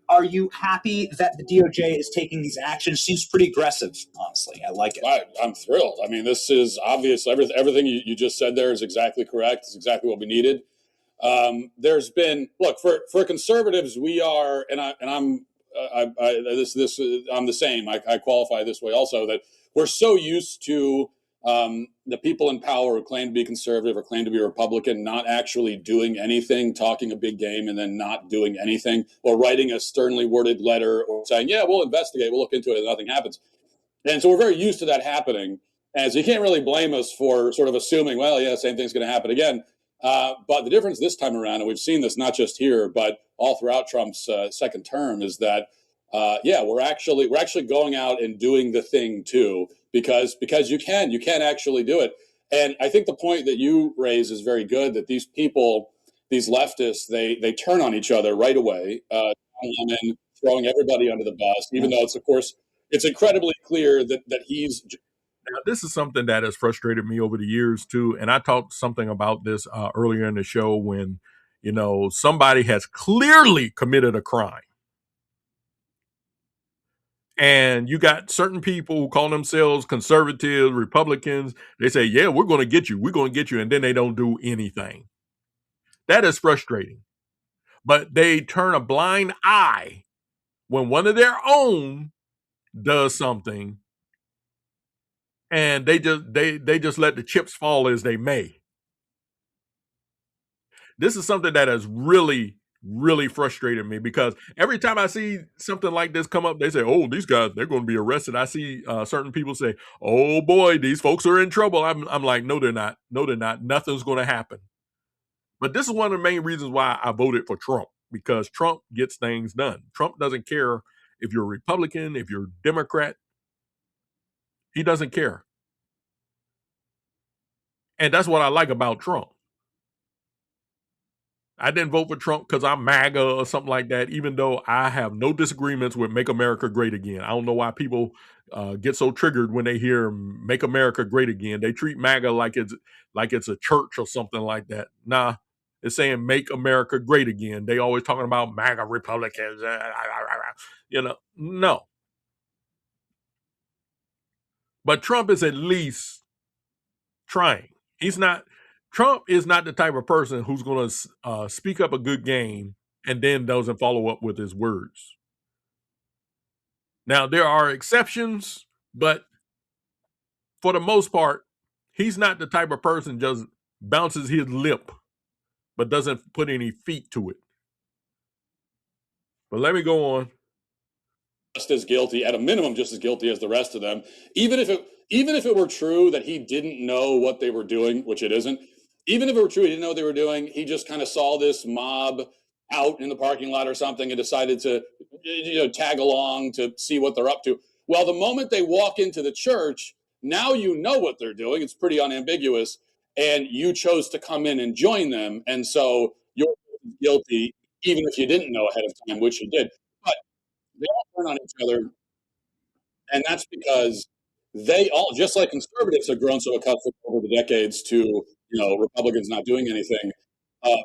Are you happy that the DOJ is taking these actions? Seems pretty aggressive, honestly. I like it. I'm thrilled. I mean, this is obvious. Everything you just said there is exactly correct. It's exactly what we needed. There's been for conservatives, we are, and I'm I'm the same. I qualify this way also that we're so used to the people in power who claim to be conservative or claim to be Republican not actually doing anything, talking a big game, and then not doing anything, or writing a sternly worded letter or saying, "Yeah, we'll investigate, we'll look into it," and nothing happens. And so we're very used to that happening. And so you can't really blame us for sort of assuming, well, yeah, same thing's going to happen again. But the difference this time around, and we've seen this not just here, but all throughout Trump's second term, is that yeah, we're actually going out and doing the thing too, because you can actually do it. And I think the point that you raise is very good. That these people, these leftists, they turn on each other right away, throwing everybody under the bus, even though it's, of course, it's incredibly clear that he's. Now, this is something that has frustrated me over the years too, and I talked something about this earlier in the show when somebody has clearly committed a crime, and you got certain people who call themselves conservatives, Republicans. They say, "Yeah, we're going to get you. We're going to get you," and then they don't do anything. That is frustrating. But they turn a blind eye when one of their own does something, and they just let the chips fall as they may. This is something that has really frustrated me, because every time I see something like this come up, they say, "Oh, these guys, they're going to be arrested." I see certain people say, "Oh boy, these folks are in trouble." I'm like, no, they're not. No, they're not. Nothing's going to happen. But this is one of the main reasons why I voted for Trump, because Trump gets things done. Trump doesn't care if you're a Republican, if you're a Democrat. He doesn't care. And that's what I like about Trump. I didn't vote for Trump because I'm MAGA or something like that, even though I have no disagreements with Make America Great Again. I don't know why people get so triggered when they hear Make America Great Again. They treat MAGA like it's a church or something like that. Nah, it's saying Make America Great Again. They always talking about MAGA Republicans. No. But Trump is at least trying. Trump is not the type of person who's going to speak up a good game and then doesn't follow up with his words. Now, there are exceptions, but for the most part, he's not the type of person just bounces his lip but doesn't put any feet to it. But let me go on. Just as guilty, at a minimum, just as guilty as the rest of them. Even if it were true that he didn't know what they were doing, which it isn't. Even if it were true he didn't know what they were doing, he just kind of saw this mob out in the parking lot or something and decided to tag along to see what they're up to. Well, the moment they walk into the church, now you know what they're doing. It's pretty unambiguous, and you chose to come in and join them, and so you're guilty, even if you didn't know ahead of time, which you did. But they all turn on each other, and that's because they all, just like conservatives have grown so accustomed over the decades to Republicans not doing anything. Uh,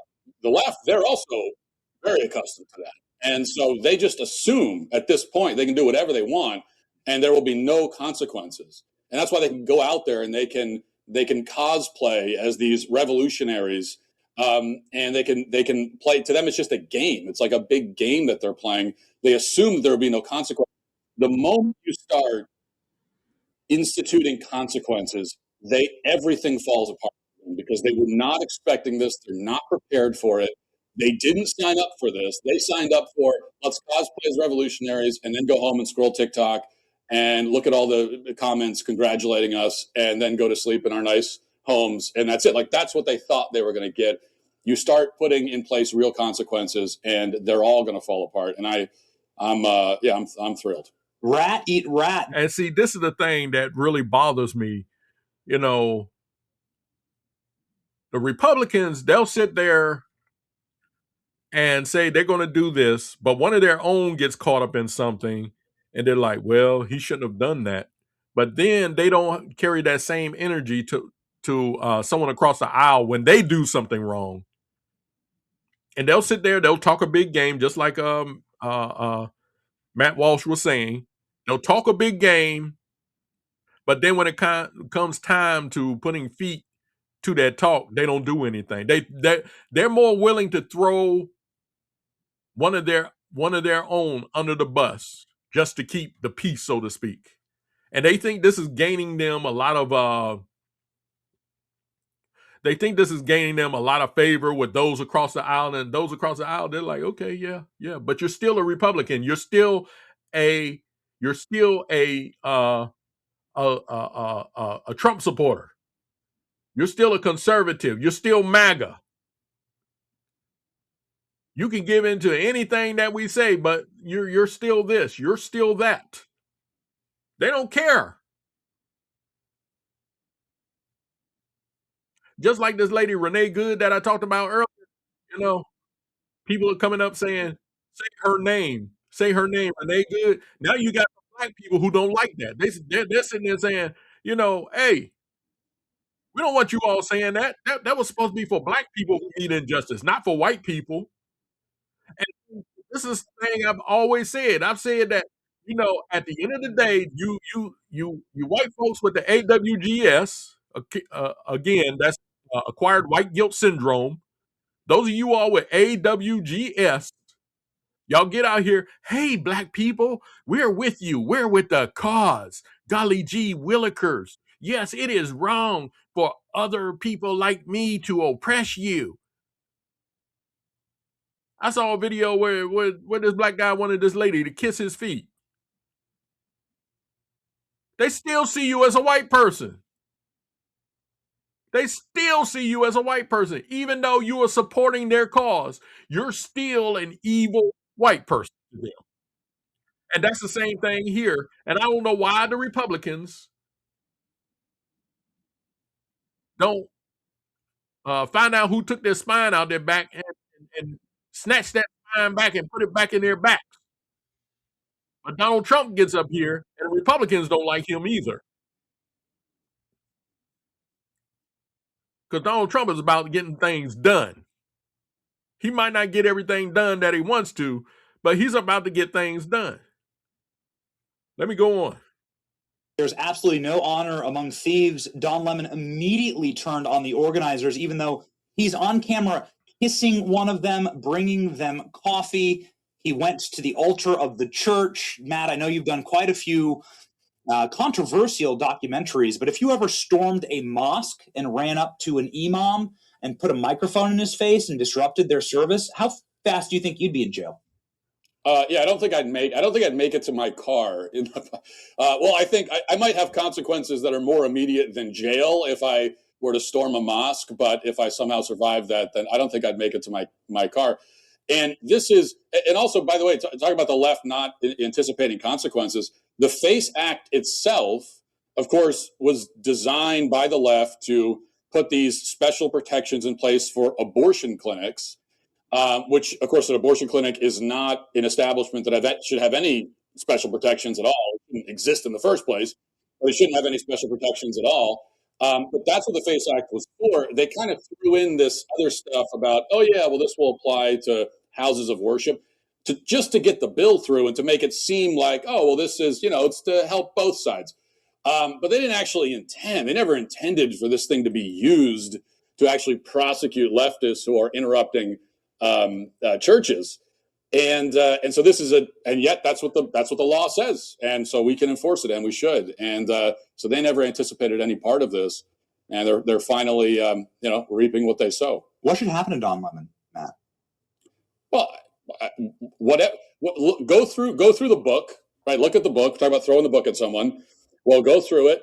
the left, they're also very accustomed to that, and so they just assume at this point they can do whatever they want, and there will be no consequences. And that's why they can go out there and they can cosplay as these revolutionaries, and they can play. To them, it's just a game. It's like a big game that they're playing. They assume that there will be no consequence. The moment you start instituting consequences, everything falls apart because they were not expecting this. They're not prepared for it. They didn't sign up for this. They signed up for, let's cosplay as revolutionaries and then go home and scroll TikTok and look at all the comments congratulating us and then go to sleep in our nice homes. And that's it. Like, that's what they thought they were going to get. You start putting in place real consequences and they're all going to fall apart. And I'm thrilled. Rat eat rat. And see, this is the thing that really bothers me. The Republicans, they'll sit there and say they're going to do this, but one of their own gets caught up in something, and they're like, "Well, he shouldn't have done that." But then they don't carry that same energy to someone across the aisle when they do something wrong, and they'll sit there, they'll talk a big game, just like Matt Walsh was saying. They'll talk a big game, but then when it comes time to putting feet to that talk, they don't do anything. They're more willing to throw one of their own under the bus just to keep the peace, so to speak. And they think this is gaining them a lot of favor with those across the aisle, and those across the aisle, they're like, okay, yeah, but you're still a Republican. You're still a a Trump supporter. You're still a conservative. You're still MAGA. You can give into anything that we say, but you're still this, you're still that. They don't care. Just like this lady Renee Good that I talked about earlier, you know, people are coming up saying, say her name, Renee Good. Now you got black people who don't like that. They're sitting there saying, hey, we don't want you all saying that. That was supposed to be for black people who need injustice, not for white people. And this is the thing I've always said. I've said that, at the end of the day, you white folks with the AWGS, again, that's acquired white guilt syndrome. Those of you all with AWGS, y'all get out here. Hey, black people, we're with you. We're with the cause. Golly gee, Willikers. Yes, it is wrong for other people like me to oppress you. I saw a video where this black guy wanted this lady to kiss his feet. They still see you as a white person. They still see you as a white person. Even though you are supporting their cause, you're still an evil white person to them. And that's the same thing here. And I don't know why the Republicans don't find out who took their spine out their back and snatch that spine back and put it back in their back. But Donald Trump gets up here, and the Republicans don't like him either. Because Donald Trump is about getting things done. He might not get everything done that he wants to, but he's about to get things done. Let me go on. There's absolutely no honor among thieves. Don Lemon immediately turned on the organizers, even though he's on camera kissing one of them, bringing them coffee. He went to the altar of the church. Matt, I know you've done quite a few controversial documentaries, but if you ever stormed a mosque and ran up to an imam and put a microphone in his face and disrupted their service, how fast do you think you'd be in jail? Yeah, I don't think I'd make it to my car. Well, I think I might have consequences that are more immediate than jail if I were to storm a mosque. But if I somehow survive that, then I don't think I'd make it to my car. And also, by the way, talking about the left not anticipating consequences, the FACE Act itself, of course, was designed by the left to put these special protections in place for abortion clinics. Which, of course, an abortion clinic is not an establishment that should have any special protections at all. It didn't exist in the first place. But it shouldn't have any special protections at all. But that's what the FACE Act was for. They kind of threw in this other stuff about, oh, yeah, well, this will apply to houses of worship, just to get the bill through and to make it seem like, oh, well, this is, it's to help both sides. But they didn't actually they never intended for this thing to be used to actually prosecute leftists who are interrupting churches, and so this is and yet that's what the law says, and so we can enforce it, and we should, and so they never anticipated any part of this, and they're finally reaping what they sow. What should happen to Don Lemon, Matt? Well, go through the book, right? Look at the book. Talk about throwing the book at someone. Well, go through it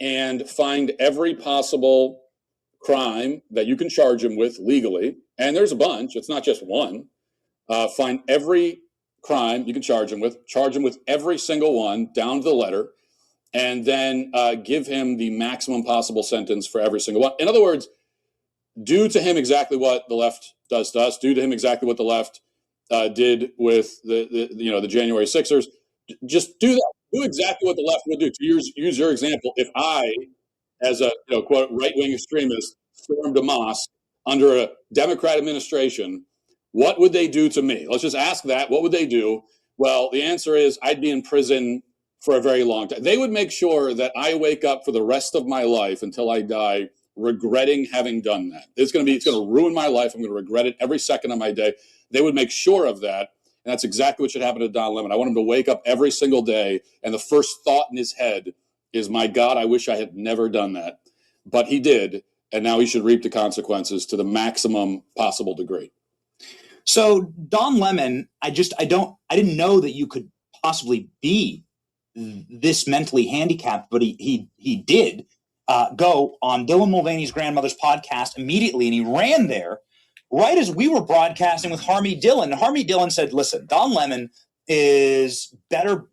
and find every possible crime that you can charge him with legally. And there's a bunch. It's not just one. Find every crime you can charge him with every single one down to the letter, and then give him the maximum possible sentence for every single one. In other words, do to him exactly what the left does to us. Do to him exactly what the left did with the January 6ers. Just do that. Do exactly what the left would do. To use your example, if I, as a quote right-wing extremist, stormed a mosque under a Democrat administration, what would they do to me? Let's just ask that. What would they do? Well, the answer is I'd be in prison for a very long time. They would make sure that I wake up for the rest of my life until I die regretting having done that. It's going to ruin my life. I'm going to regret it every second of my day. They would make sure of that. And that's exactly what should happen to Don Lemon. I want him to wake up every single day, and the first thought in his head is, my God, I wish I had never done that. But he did, and now he should reap the consequences to the maximum possible degree. So Don Lemon, I didn't know that you could possibly be this mentally handicapped, but he did go on Dylan Mulvaney's grandmother's podcast immediately, and he ran there right as we were broadcasting with Harmy Dillon. Harmy Dillon said, listen, Don Lemon is better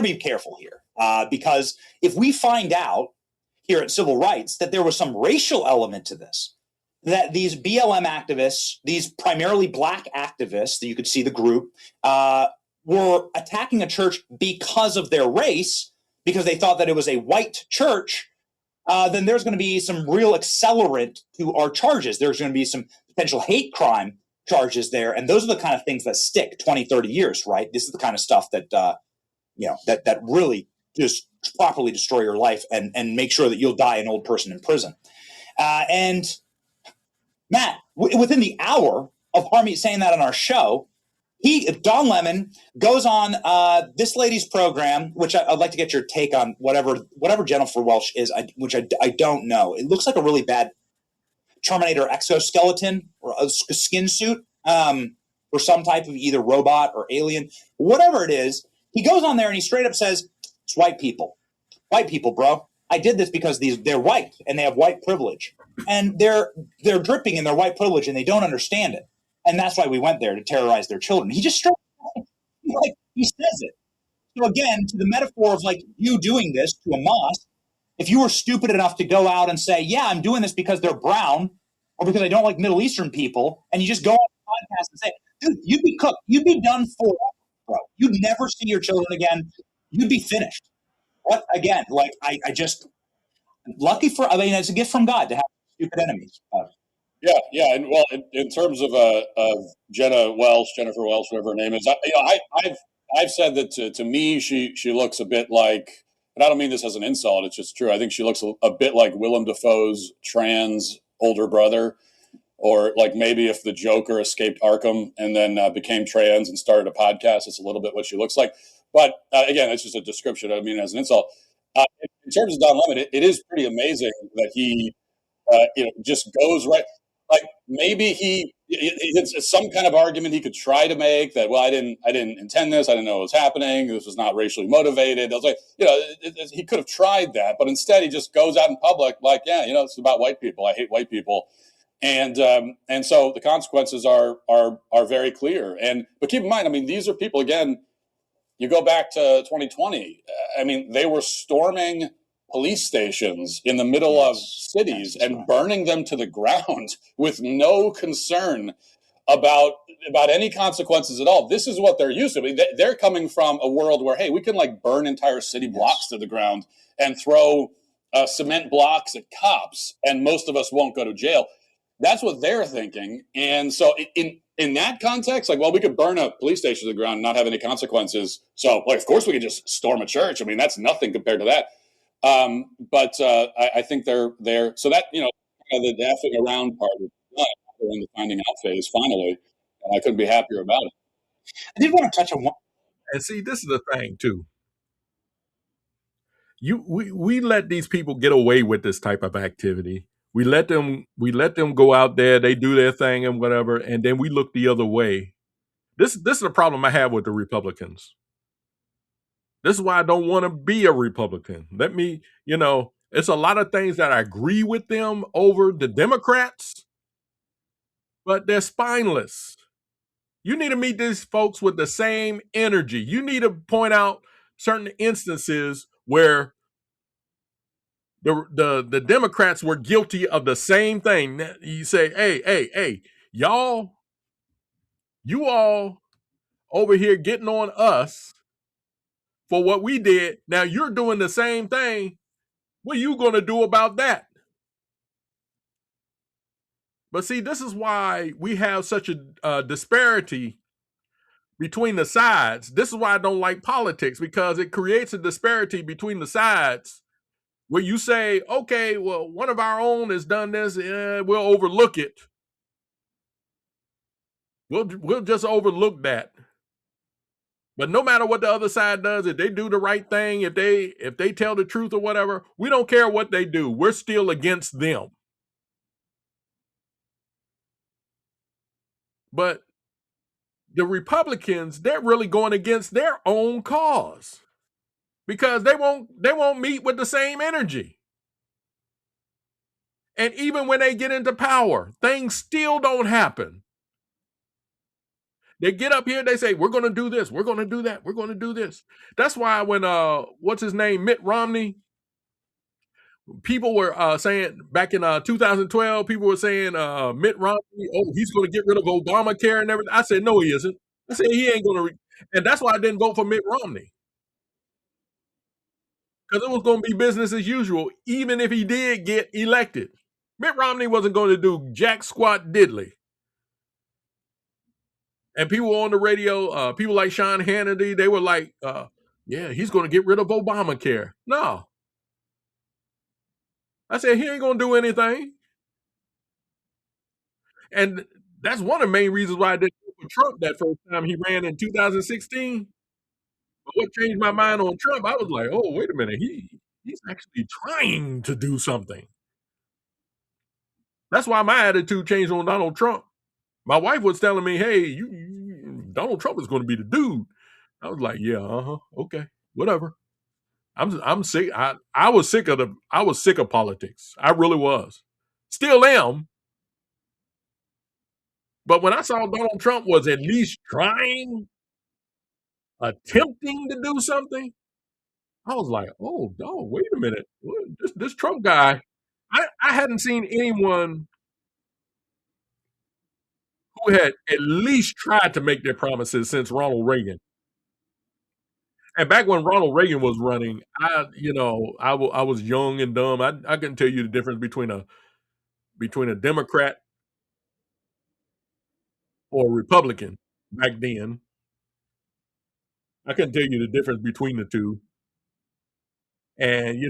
be careful here, because if we find out here at Civil Rights that there was some racial element to this, that these BLM activists, these primarily black activists, that you could see the group, were attacking a church because of their race, because they thought that it was a white church, then there's going to be some real accelerant to our charges. There's going to be some potential hate crime charges there. And those are the kind of things that stick 20, 30 years, right? This is the kind of stuff that, that really just properly destroy your life and make sure that you'll die an old person in prison. And Matt, within the hour of Harmy saying that on our show, Don Lemon goes on this lady's program, which I'd like to get your take on. Whatever Jennifer Welch is, which I don't know. It looks like a really bad Terminator exoskeleton or a skin suit, or some type of either robot or alien, whatever it is. He goes on there and he straight up says, "It's white people, bro. I did this because they're white and they have white privilege, and they're dripping in their white privilege and they don't understand it, and that's why we went there to terrorize their children." He just he says it. So again, to the metaphor of like you doing this to a mosque, if you were stupid enough to go out and say, "Yeah, I'm doing this because they're brown or because I don't like Middle Eastern people," and you just go on the podcast and say, "Dude, you'd be cooked. You'd be done for, bro. You'd never see your children again. You'd be finished." What again? Like I just lucky for. I mean, it's a gift from God to have stupid enemies. Yeah, and well, in terms of Jennifer Welch, whatever her name is, I've said that to me, she looks a bit like, and I don't mean this as an insult. It's just true. I think she looks a bit like Willem Dafoe's trans older brother, or like maybe if the Joker escaped Arkham and then became trans and started a podcast, it's a little bit what she looks like. But again, it's just a description. I mean, as an insult. In terms of Don Lemon, it is pretty amazing that he, just goes right. Like maybe it's some kind of argument he could try to make that, well, I didn't intend this. I didn't know what was happening. This was not racially motivated. I was like, he could have tried that, but instead he just goes out in public like, yeah, it's about white people. I hate white people. And so the consequences are very clear. But keep in mind, I mean, these are people, again, you go back to 2020. I mean, they were storming police stations in the middle of cities and burning them to the ground with no concern about any consequences at all. This is what they're used to. I mean, they're coming from a world where, hey, we can like burn entire city blocks to the ground and throw cement blocks at cops, and most of us won't go to jail. That's what they're thinking. And so in that context, like, well, we could burn a police station to the ground and not have any consequences. So, like, of course we could just storm a church. I mean, that's nothing compared to that. But I think they're so that, the effing around part is done. We're in the finding out phase finally, and I couldn't be happier about it. I did want to touch on one. And see, this is the thing too. We let these people get away with this type of activity. We let them go out there, they do their thing and whatever, and then we look the other way. This is a problem I have with the Republicans. This is why I don't want to be a Republican. Let me, it's a lot of things that I agree with them over the Democrats, but they're spineless. You need to meet these folks with the same energy. You need to point out certain instances where the Democrats were guilty of the same thing. You say, hey, y'all, you all over here getting on us for what we did. Now you're doing the same thing. What are you going to do about that? But see, this is why we have such a disparity between the sides. This is why I don't like politics, because it creates a disparity between the sides where you say, okay, well, one of our own has done this, we'll overlook it. We'll just overlook that. But no matter what the other side does, if they do the right thing, if they tell the truth or whatever, we don't care what they do. We're still against them. But the Republicans, they're really going against their own cause because they won't meet with the same energy. And even when they get into power, things still don't happen. They get up here, they say, we're going to do this, we're going to do that, we're going to do this. That's why when, what's his name, Mitt Romney, people were saying back in 2012, people were saying Mitt Romney, oh, he's going to get rid of Obamacare and everything. I said, no, he isn't. I said, he ain't going to. And that's why I didn't vote for Mitt Romney. Because it was going to be business as usual, even if he did get elected. Mitt Romney wasn't going to do jack squat diddly. And people on the radio, people like Sean Hannity, they were like, yeah, he's going to get rid of Obamacare. No. I said, he ain't going to do anything. And that's one of the main reasons why I didn't vote for Trump that first time he ran in 2016. But what changed my mind on Trump, I was like, oh, wait a minute. He's actually trying to do something. That's why my attitude changed on Donald Trump. My wife was telling me, hey, Donald Trump is going to be the dude. I was like, yeah, okay, whatever. I'm sick. I was sick of politics. I really was. Still am. But when I saw Donald Trump was at least trying, attempting to do something, I was like, oh, dog, wait a minute. This Trump guy, I hadn't seen anyone who had at least tried to make their promises since Ronald Reagan. And back when Ronald Reagan was running, I was young and dumb. I couldn't tell you the difference between a Democrat or a Republican back then. I couldn't tell you the difference between the two. And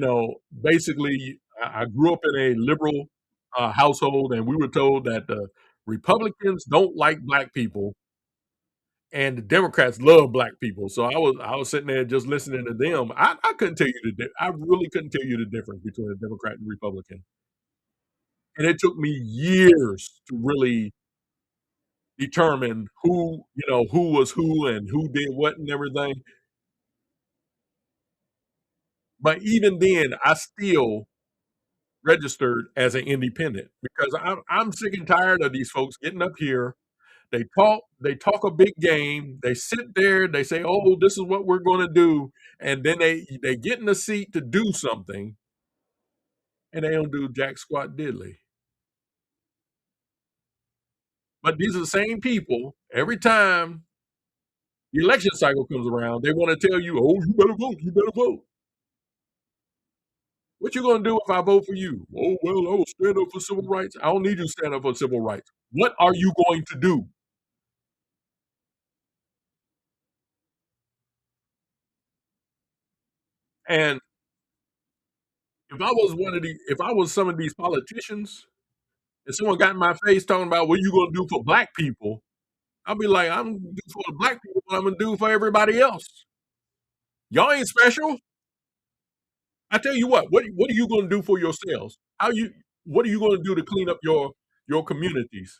basically, I grew up in a liberal household, and we were told that the Republicans don't like black people, and the Democrats love black people. So I was sitting there just listening to them. I couldn't tell you I really couldn't tell you the difference between a Democrat and Republican. And it took me years to really determine who was who and who did what and everything. But even then, I still registered as an independent because I'm sick and tired of these folks getting up here. They talk a big game. They sit there. They say, "Oh, this is what we're going to do," and then they get in the seat to do something, and they don't do jack squat diddly. But these are the same people. Every time the election cycle comes around, they want to tell you, "Oh, you better vote. You better vote." What you gonna do if I vote for you? Oh well, I will stand up for civil rights. I don't need you to stand up for civil rights. What are you going to do? And if I was some of these politicians, and someone got in my face talking about what you gonna do for black people, I'll be like, I'm gonna do for the black people what I'm gonna do for everybody else. Y'all ain't special. I tell you what are you gonna do for yourselves? What are you gonna do to clean up your communities?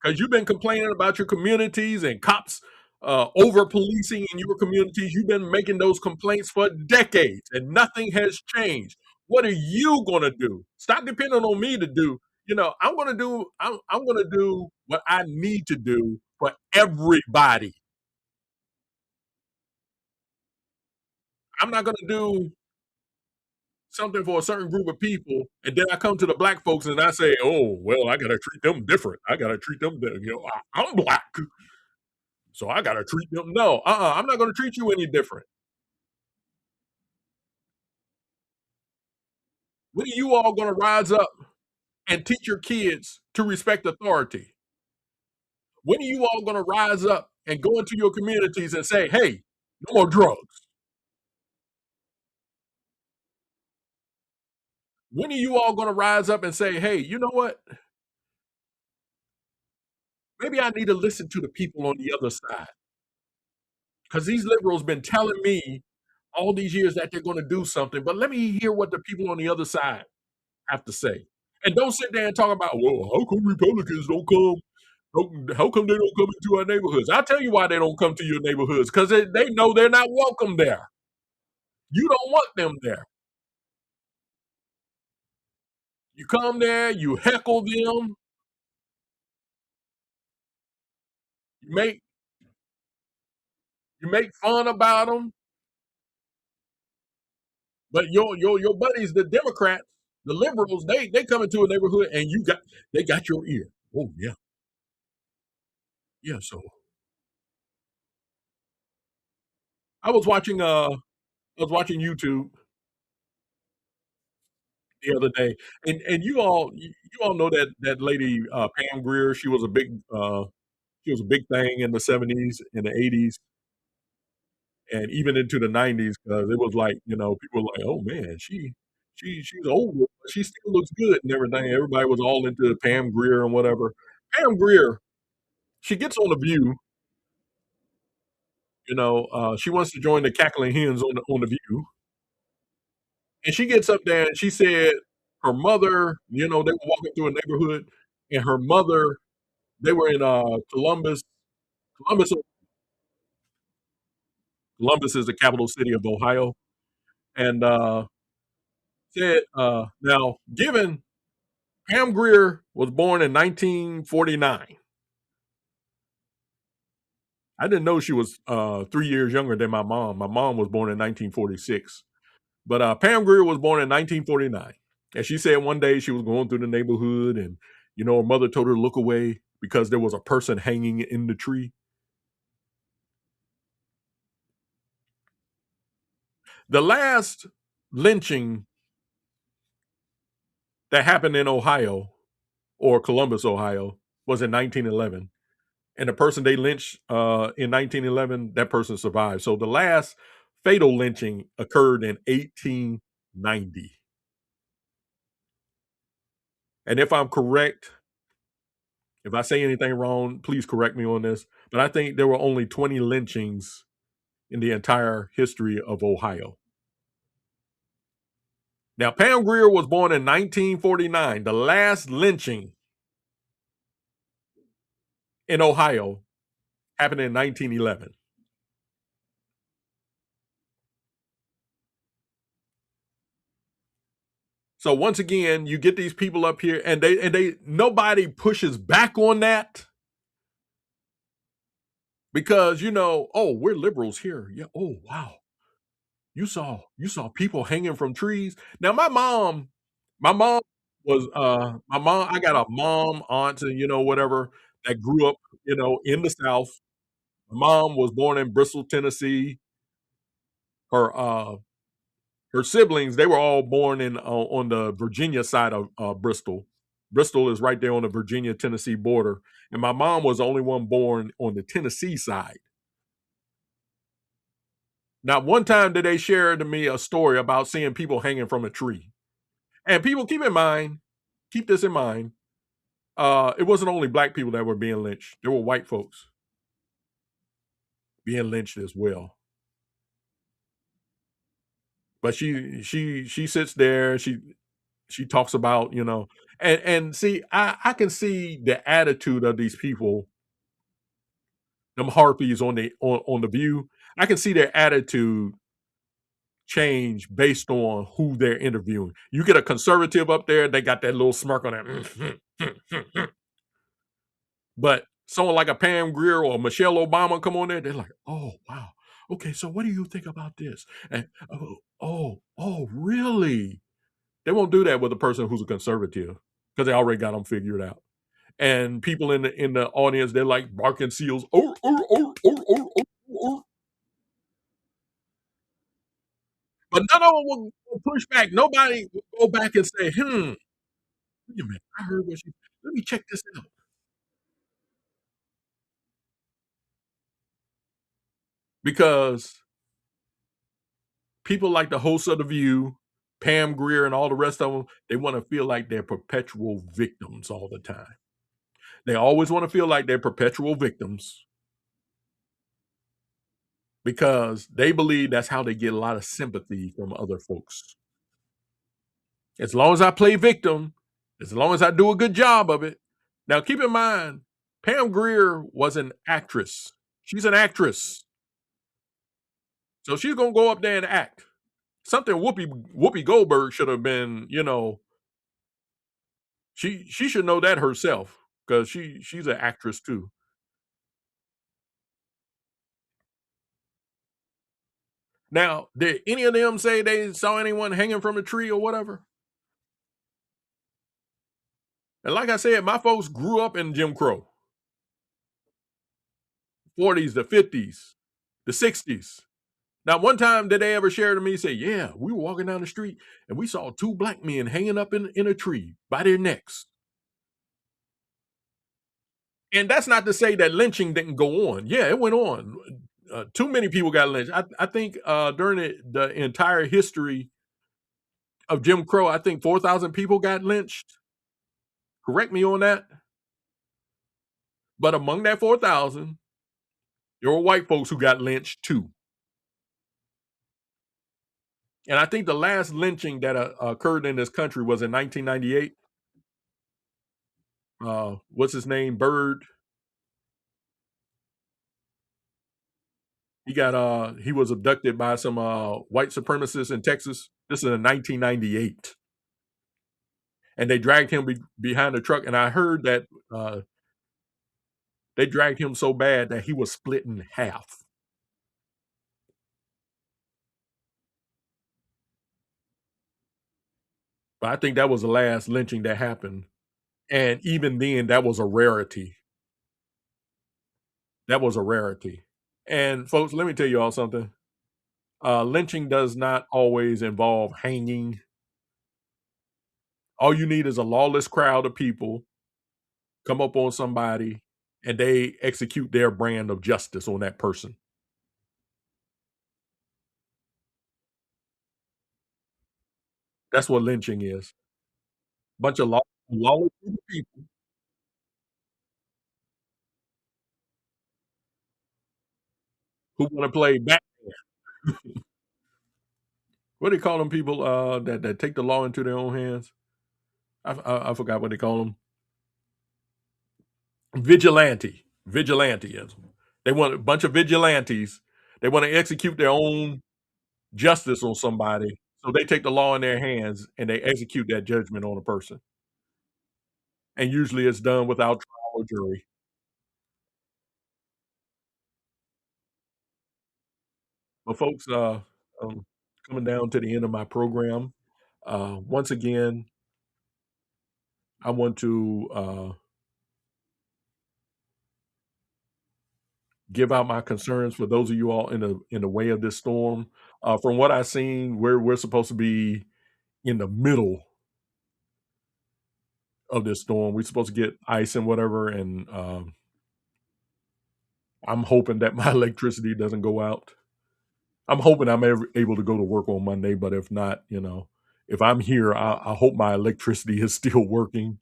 Because you've been complaining about your communities and cops over policing in your communities. You've been making those complaints for decades and nothing has changed. What are you going to do? Stop depending on me to do. I'm going to do what I need to do for everybody. I'm not going to do something for a certain group of people, and then I come to the black folks and I say, "Oh, well, I got to treat them different. I got to treat them, I'm black, so I got to treat them." No, I'm not going to treat you any different. When are you all going to rise up and teach your kids to respect authority? When are you all going to rise up and go into your communities and say, "Hey, no more drugs"? When are you all going to rise up and say, "Hey, you know what? Maybe I need to listen to the people on the other side because these liberals been telling me all these years that they're going to do something, but let me hear what the people on the other side have to say." And don't sit there and talk about, well, how come Republicans don't come? How come they don't come into our neighborhoods? I'll tell you why they don't come to your neighborhoods because they know they're not welcome there. You don't want them there. You come there, you heckle them, you make you make fun about them, but your buddies, the Democrats, the liberals, they come into a neighborhood and they got your ear. Oh yeah, yeah. So I was watching YouTube the other day, and you all know that lady Pam Grier. She was a big thing in the 70s and the 80s and even into the 90s because it was like, people were like, "Oh, man, she's old, but she still looks good and everything." Everybody was all into Pam Grier and whatever. Pam Grier, she gets on The View, she wants to join the cackling hens on The View, and she gets up there and she said her mother, they were walking through a neighborhood, and her mother, they were in, Columbus Columbus is the capital city of Ohio, and, said, now, given Pam Grier was born in 1949. I didn't know she was 3 years younger than my mom. My mom was born in 1946. But Pam Grier was born in 1949. And she said one day she was going through the neighborhood and, her mother told her to look away because there was a person hanging in the tree. The last lynching that happened in Ohio or Columbus, Ohio, was in 1911. And the person they lynched in 1911, that person survived. So the last fatal lynching occurred in 1890. And if I'm correct, if I say anything wrong, please correct me on this. But I think there were only 20 lynchings in the entire history of Ohio. Now, Pam Grier was born in 1949. The last lynching in Ohio happened in 1911. So once again, you get these people up here and they nobody pushes back on that because oh, we're liberals here. Yeah, oh wow. You saw people hanging from trees. Now my mom my mom, I got a mom, aunt, and whatever that grew up, in the South. My mom was born in Bristol, Tennessee. Her her siblings, they were all born in on the Virginia side of Bristol. Bristol is right there on the Virginia Tennessee border, and my mom was the only one born on the Tennessee side. Not one time did they share to me a story about seeing people hanging from a tree. And people, keep this in mind. It wasn't only black people that were being lynched; there were white folks being lynched as well. But she sits there. She talks about, and see, I can see the attitude of these people, them harpies on the View. I can see their attitude change based on who they're interviewing. You get a conservative up there, they got that little smirk on their. But someone like a Pam Grier or Michelle Obama come on there, they're like, "Oh wow, okay, so what do you think about this?" And oh, really? They won't do that with a person who's a conservative because they already got them figured out. And people in the audience, they're like barking seals. Oh. But none of them will push back. Nobody will go back and say, wait a minute, I heard what she. Let me check this out because people like the host of The View, Pam Grier, and all the rest of them, they want to feel like they're perpetual victims all the time. They always want to feel like they're perpetual victims because they believe that's how they get a lot of sympathy from other folks. As long as I play victim, as long as I do a good job of it. Now, keep in mind, Pam Grier was an actress. She's an actress. So she's going to go up there and act. Something Whoopi Goldberg should have been, She should know that herself because she's an actress too. Now, did any of them say they saw anyone hanging from a tree or whatever? And like I said, my folks grew up in Jim Crow, 40s, the 50s, the 60s. Now, one time did they ever share to me, say, yeah, we were walking down the street and we saw two black men hanging up in a tree by their necks. And that's not to say that lynching didn't go on. Yeah, it went on. Too many people got lynched. I think during the entire history of Jim Crow, I think 4,000 people got lynched. Correct me on that. But among that 4,000, there were white folks who got lynched too. And I think the last lynching that occurred in this country was in 1998. What's his name? Bird. He was abducted by some white supremacists in Texas. This is in 1998, and they dragged him behind the truck. And I heard that they dragged him so bad that he was split in half. But I think that was the last lynching that happened, and even then, that was a rarity. That was a rarity. And folks, let me tell you all something. Lynching does not always involve hanging. All you need is a lawless crowd of people come up on somebody and they execute their brand of justice on that person. That's what lynching is. Bunch of lawless people who want to play back. What do they call them people that take the law into their own hands? I forgot what they call them. Vigilanteism. They want a bunch of vigilantes. They want to execute their own justice on somebody. So they take the law in their hands and they execute that judgment on a person. And usually it's done without trial or jury. But folks, um, coming down to the end of my program, once again, I want to give out my concerns for those of you all in the way of this storm. From what I've seen, we're supposed to be in the middle of this storm. We're supposed to get ice and whatever, and I'm hoping that my electricity doesn't go out. I'm hoping I'm able to go to work on Monday, but if not, if I'm here, I hope my electricity is still working.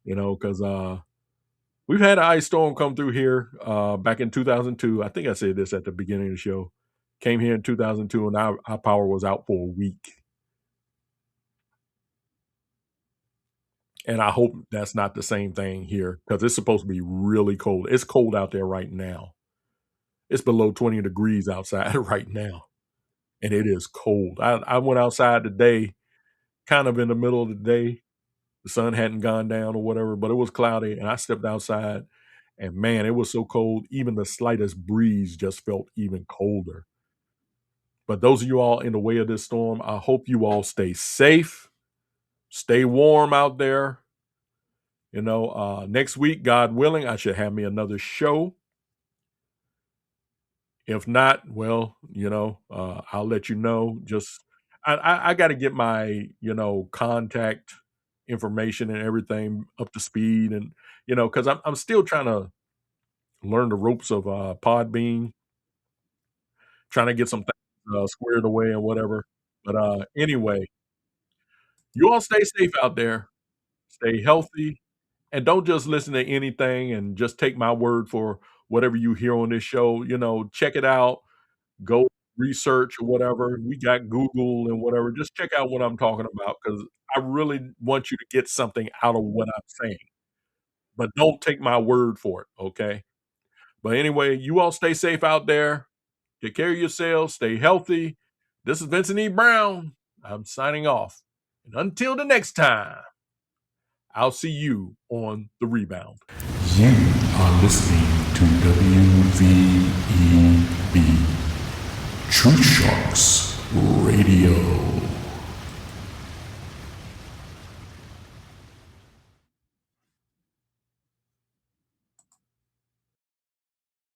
Because we've had an ice storm come through here back in 2002. I think I said this at the beginning of the show. Came here in 2002, and our power was out for a week. And I hope that's not the same thing here because it's supposed to be really cold. It's cold out there right now. It's below 20 degrees outside right now, and it is cold. I went outside today, kind of in the middle of the day. The sun hadn't gone down or whatever, but it was cloudy, and I stepped outside, and man, it was so cold. Even the slightest breeze just felt even colder. But those of you all in the way of this storm, I hope you all stay safe, stay warm out there. Next week, God willing, I should have me another show. If not, well, I'll let you know. Just I got to get my contact information and everything up to speed, and because I'm still trying to learn the ropes of Podbean, trying to get some things squared away and whatever. But anyway, you all stay safe out there, stay healthy, and don't just listen to anything and just take my word for whatever you hear on this show. Check it out, go research or whatever. We got Google and whatever. Just check out what I'm talking about because I really want you to get something out of what I'm saying. But don't take my word for it, okay? But anyway, you all stay safe out there. Take care of yourselves. Stay healthy. This is Vincent E. Brown. I'm signing off. And until the next time, I'll see you on the rebound. You are listening to WVEB Truthsharks Radio.